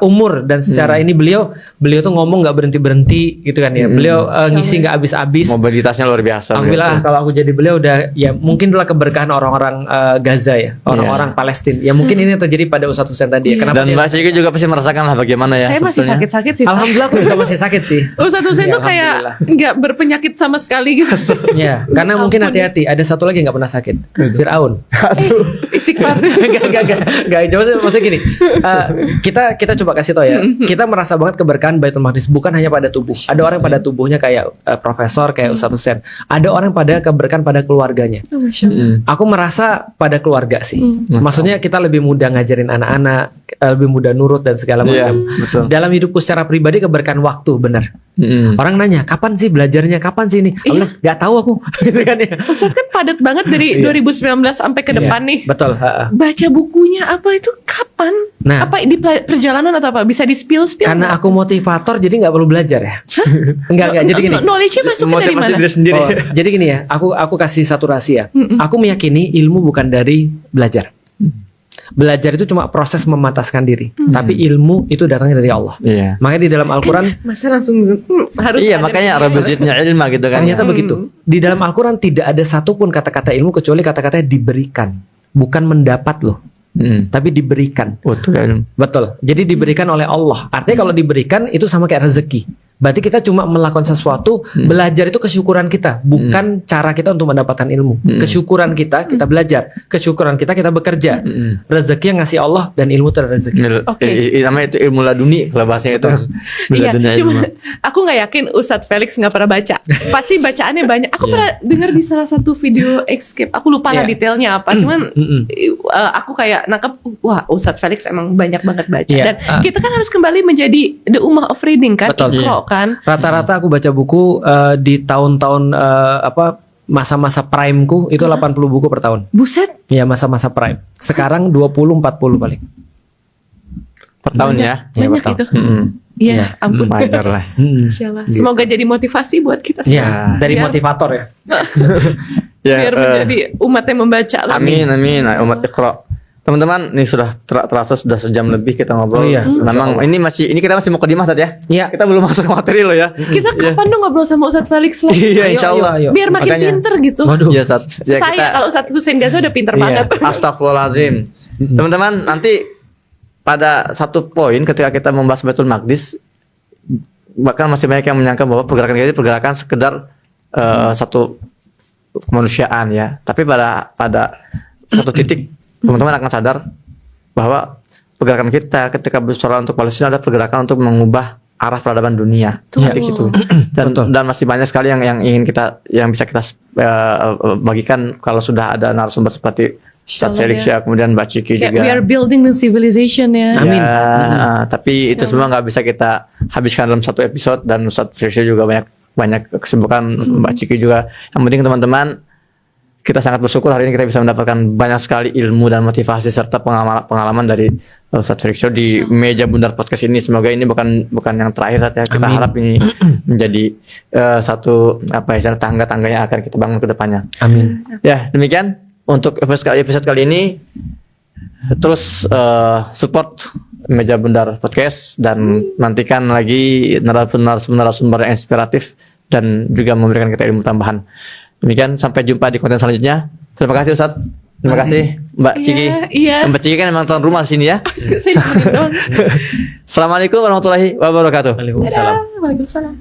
Speaker 1: umur dan secara ini beliau tuh ngomong nggak berhenti gitu kan ya. Beliau ngisi nggak habis-habis.
Speaker 3: Mobilitasnya luar biasa.
Speaker 1: Aku bilang kalau aku jadi beliau udah ya mungkin itulah keberkahan orang-orang Gaza ya, orang-orang Palestina. Ya mungkin ini yang terjadi pada Ustadz Husain tadi ya.
Speaker 2: Iya.
Speaker 1: Kenapa
Speaker 3: Dan
Speaker 1: dia-
Speaker 3: Mbak Sigi juga pasti merasakan lah bagaimana ya.
Speaker 2: Saya masih
Speaker 3: sebetulnya.
Speaker 2: sakit-sakit sih.
Speaker 1: Alhamdulillah aku juga masih sakit sih.
Speaker 2: Ustadz Husain
Speaker 1: Ya,
Speaker 2: tuh kayak nggak berpenyakit sama sekali gitu.
Speaker 1: Ya, karena mungkin
Speaker 2: Ampun.
Speaker 1: hati-hati. Ada satu lagi yang nggak pernah sakit. Firaun.
Speaker 2: Istighfar.
Speaker 1: Enggak. Maksudnya gini. Kita coba kasih tau ya. Kita merasa banget keberkahan Baitul Maqdis bukan hanya pada tubuh. Ada orang yang pada tubuhnya kayak profesor kayak Ustadz Husain. Ada orang yang pada keberkahan pada keluarganya.
Speaker 2: Oh, Masya Allah.
Speaker 1: Aku merasa pada keluarga sih. Maksudnya kita lebih mudah ngajarin anak-anak, lebih mudah nurut dan segala
Speaker 3: Iya,
Speaker 1: macam.
Speaker 3: betul.
Speaker 1: Dalam hidupku secara pribadi keberkahan waktu, benar. Orang nanya, kapan sih belajarnya? Kapan sih ini? Aku bilang, nggak tahu aku. Gitu kan ya.
Speaker 2: Ustadz kan padat banget dari 2019 sampai ke depan
Speaker 1: Iya,
Speaker 2: nih.
Speaker 1: Betul.
Speaker 2: Baca bukunya apa itu kapan?
Speaker 1: Nah.
Speaker 2: Apa di perjalanan atau apa? Bisa di spill?
Speaker 1: Karena aku motivator, jadi nggak perlu belajar ya. Enggak. Jadi gini.
Speaker 2: Knowledge-nya masuknya dari
Speaker 3: Motivasi
Speaker 2: mana?
Speaker 3: diri sendiri.
Speaker 1: Oh, jadi gini ya, aku kasih satu rahasia. Aku meyakini ilmu bukan dari belajar. Belajar itu cuma proses memataskan diri, tapi ilmu itu datangnya dari Allah.
Speaker 3: Iya.
Speaker 1: Makanya di dalam Al-Quran
Speaker 2: Masa langsung harus
Speaker 3: Iya,
Speaker 2: ada
Speaker 3: makanya
Speaker 2: begini.
Speaker 3: rabazitnya ilma gitu kan.
Speaker 1: ternyata begitu. Di dalam Al-Quran tidak ada satupun kata-kata ilmu kecuali kata-katanya diberikan, bukan mendapat loh, tapi diberikan.
Speaker 3: Betul ya.
Speaker 1: Betul. Jadi diberikan oleh Allah. Artinya kalau diberikan itu sama kayak rezeki. Berarti kita cuma melakukan sesuatu, belajar itu kesyukuran kita, bukan cara kita untuk mendapatkan ilmu. Kesyukuran kita belajar, kesyukuran kita bekerja. Rezeki yang ngasih Allah dan ilmu itu adalah rezeki.
Speaker 2: Oke.
Speaker 3: Namanya itu ilmu laduni kalau bahasanya itu.
Speaker 2: Iya,
Speaker 3: Ladunia
Speaker 2: cuma
Speaker 3: ilmu.
Speaker 2: aku nggak yakin Ustadz Felix nggak pernah baca. Pasti bacaannya banyak. Aku pernah dengar di salah satu video Escape. Aku lupa lah
Speaker 1: Iya.
Speaker 2: detailnya apa. Cuman aku kayak nangkep, wah Ustadz Felix emang banyak banget baca.
Speaker 1: Iya.
Speaker 2: Dan kita kan harus kembali menjadi the ummah of reading kan,
Speaker 1: Betul.
Speaker 2: Iqra kan.
Speaker 1: Rata-rata aku baca buku di tahun-tahun masa-masa primeku itu 80 buku per tahun.
Speaker 2: Buset,
Speaker 1: Ya masa-masa prime. Sekarang 20-40 paling.
Speaker 3: Per tahun ya.
Speaker 1: Iya,
Speaker 2: banyak
Speaker 1: betul.
Speaker 2: itu.
Speaker 3: Mm-mm.
Speaker 2: Iya,
Speaker 1: Iya.
Speaker 2: ampun.
Speaker 3: Wajar lah.
Speaker 2: Insyaallah. Semoga jadi motivasi buat kita semua.
Speaker 1: Iya, dari
Speaker 2: Biar-
Speaker 1: motivator ya.
Speaker 3: Ya,
Speaker 2: Biar menjadi umat yang membaca lagi.
Speaker 3: amin. Umat Iqra. Teman-teman, ini sudah terasa sudah sejam lebih kita ngobrol.
Speaker 1: Oh iya.
Speaker 3: Memang ini kita masih mau ke Dimas ya.
Speaker 1: Iya.
Speaker 3: Kita belum masuk ke materi loh ya.
Speaker 2: Kita kapan dong ngobrol sama Ustadz Felix lagi?
Speaker 3: Iya,
Speaker 1: Ayo,
Speaker 3: insya Allah.
Speaker 1: ayo.
Speaker 2: Biar makin
Speaker 3: Makanya.
Speaker 2: pinter gitu.
Speaker 1: Waduh.
Speaker 3: Iya, Sat. Ya,
Speaker 2: Saya kalau Ustadz Husain Gaza udah pinter
Speaker 3: Iya.
Speaker 2: banget.
Speaker 3: Astagfirullahaladzim. Teman-teman, nanti pada satu poin ketika kita membahas Baitul Maqdis, bahkan masih banyak yang menyangka bahwa pergerakan kita ini pergerakan sekedar satu kemanusiaan ya. Tapi pada satu titik teman-teman akan sadar bahwa pergerakan kita ketika bersuara untuk Palestina adalah pergerakan untuk mengubah arah peradaban dunia.
Speaker 2: Betul.
Speaker 3: Nanti gitu. Dan masih banyak sekali yang ingin bisa kita bagikan kalau sudah ada narasumber seperti Ustaz
Speaker 2: Insyaallah,
Speaker 3: Felix ya, kemudian Mbak Ciki
Speaker 2: Kayak
Speaker 3: juga.
Speaker 2: we are building the civilization ya.
Speaker 1: Amin.
Speaker 3: Ya, tapi itu semua nggak bisa kita habiskan dalam satu episode, dan Ustaz Felix juga banyak kesibukan, Mbak Ciki juga. Yang penting teman-teman, kita sangat bersyukur hari ini kita bisa mendapatkan banyak sekali ilmu dan motivasi serta pengalaman dari Ustaz Felix di Meja Bundar Podcast ini. Semoga ini bukan yang terakhir saja. Kita
Speaker 1: Amin.
Speaker 3: harap ini menjadi satu tangga-tangga yang akan kita bangun ke depannya.
Speaker 1: Amin.
Speaker 3: Ya, demikian untuk episode kali ini. Terus support Meja Bundar Podcast dan nantikan lagi narasumber yang inspiratif dan juga memberikan kita ilmu tambahan. Demikian, sampai jumpa di konten selanjutnya. Terima kasih Ustadz. Terima kasih Mbak Ciki.
Speaker 2: Iya.
Speaker 3: Mbak Ciki kan emang tuan rumah di sini ya.
Speaker 2: Saya nemenin doang.
Speaker 3: Assalamualaikum warahmatullahi wabarakatuh.
Speaker 1: Waalaikumsalam.
Speaker 2: Waalaikumsalam.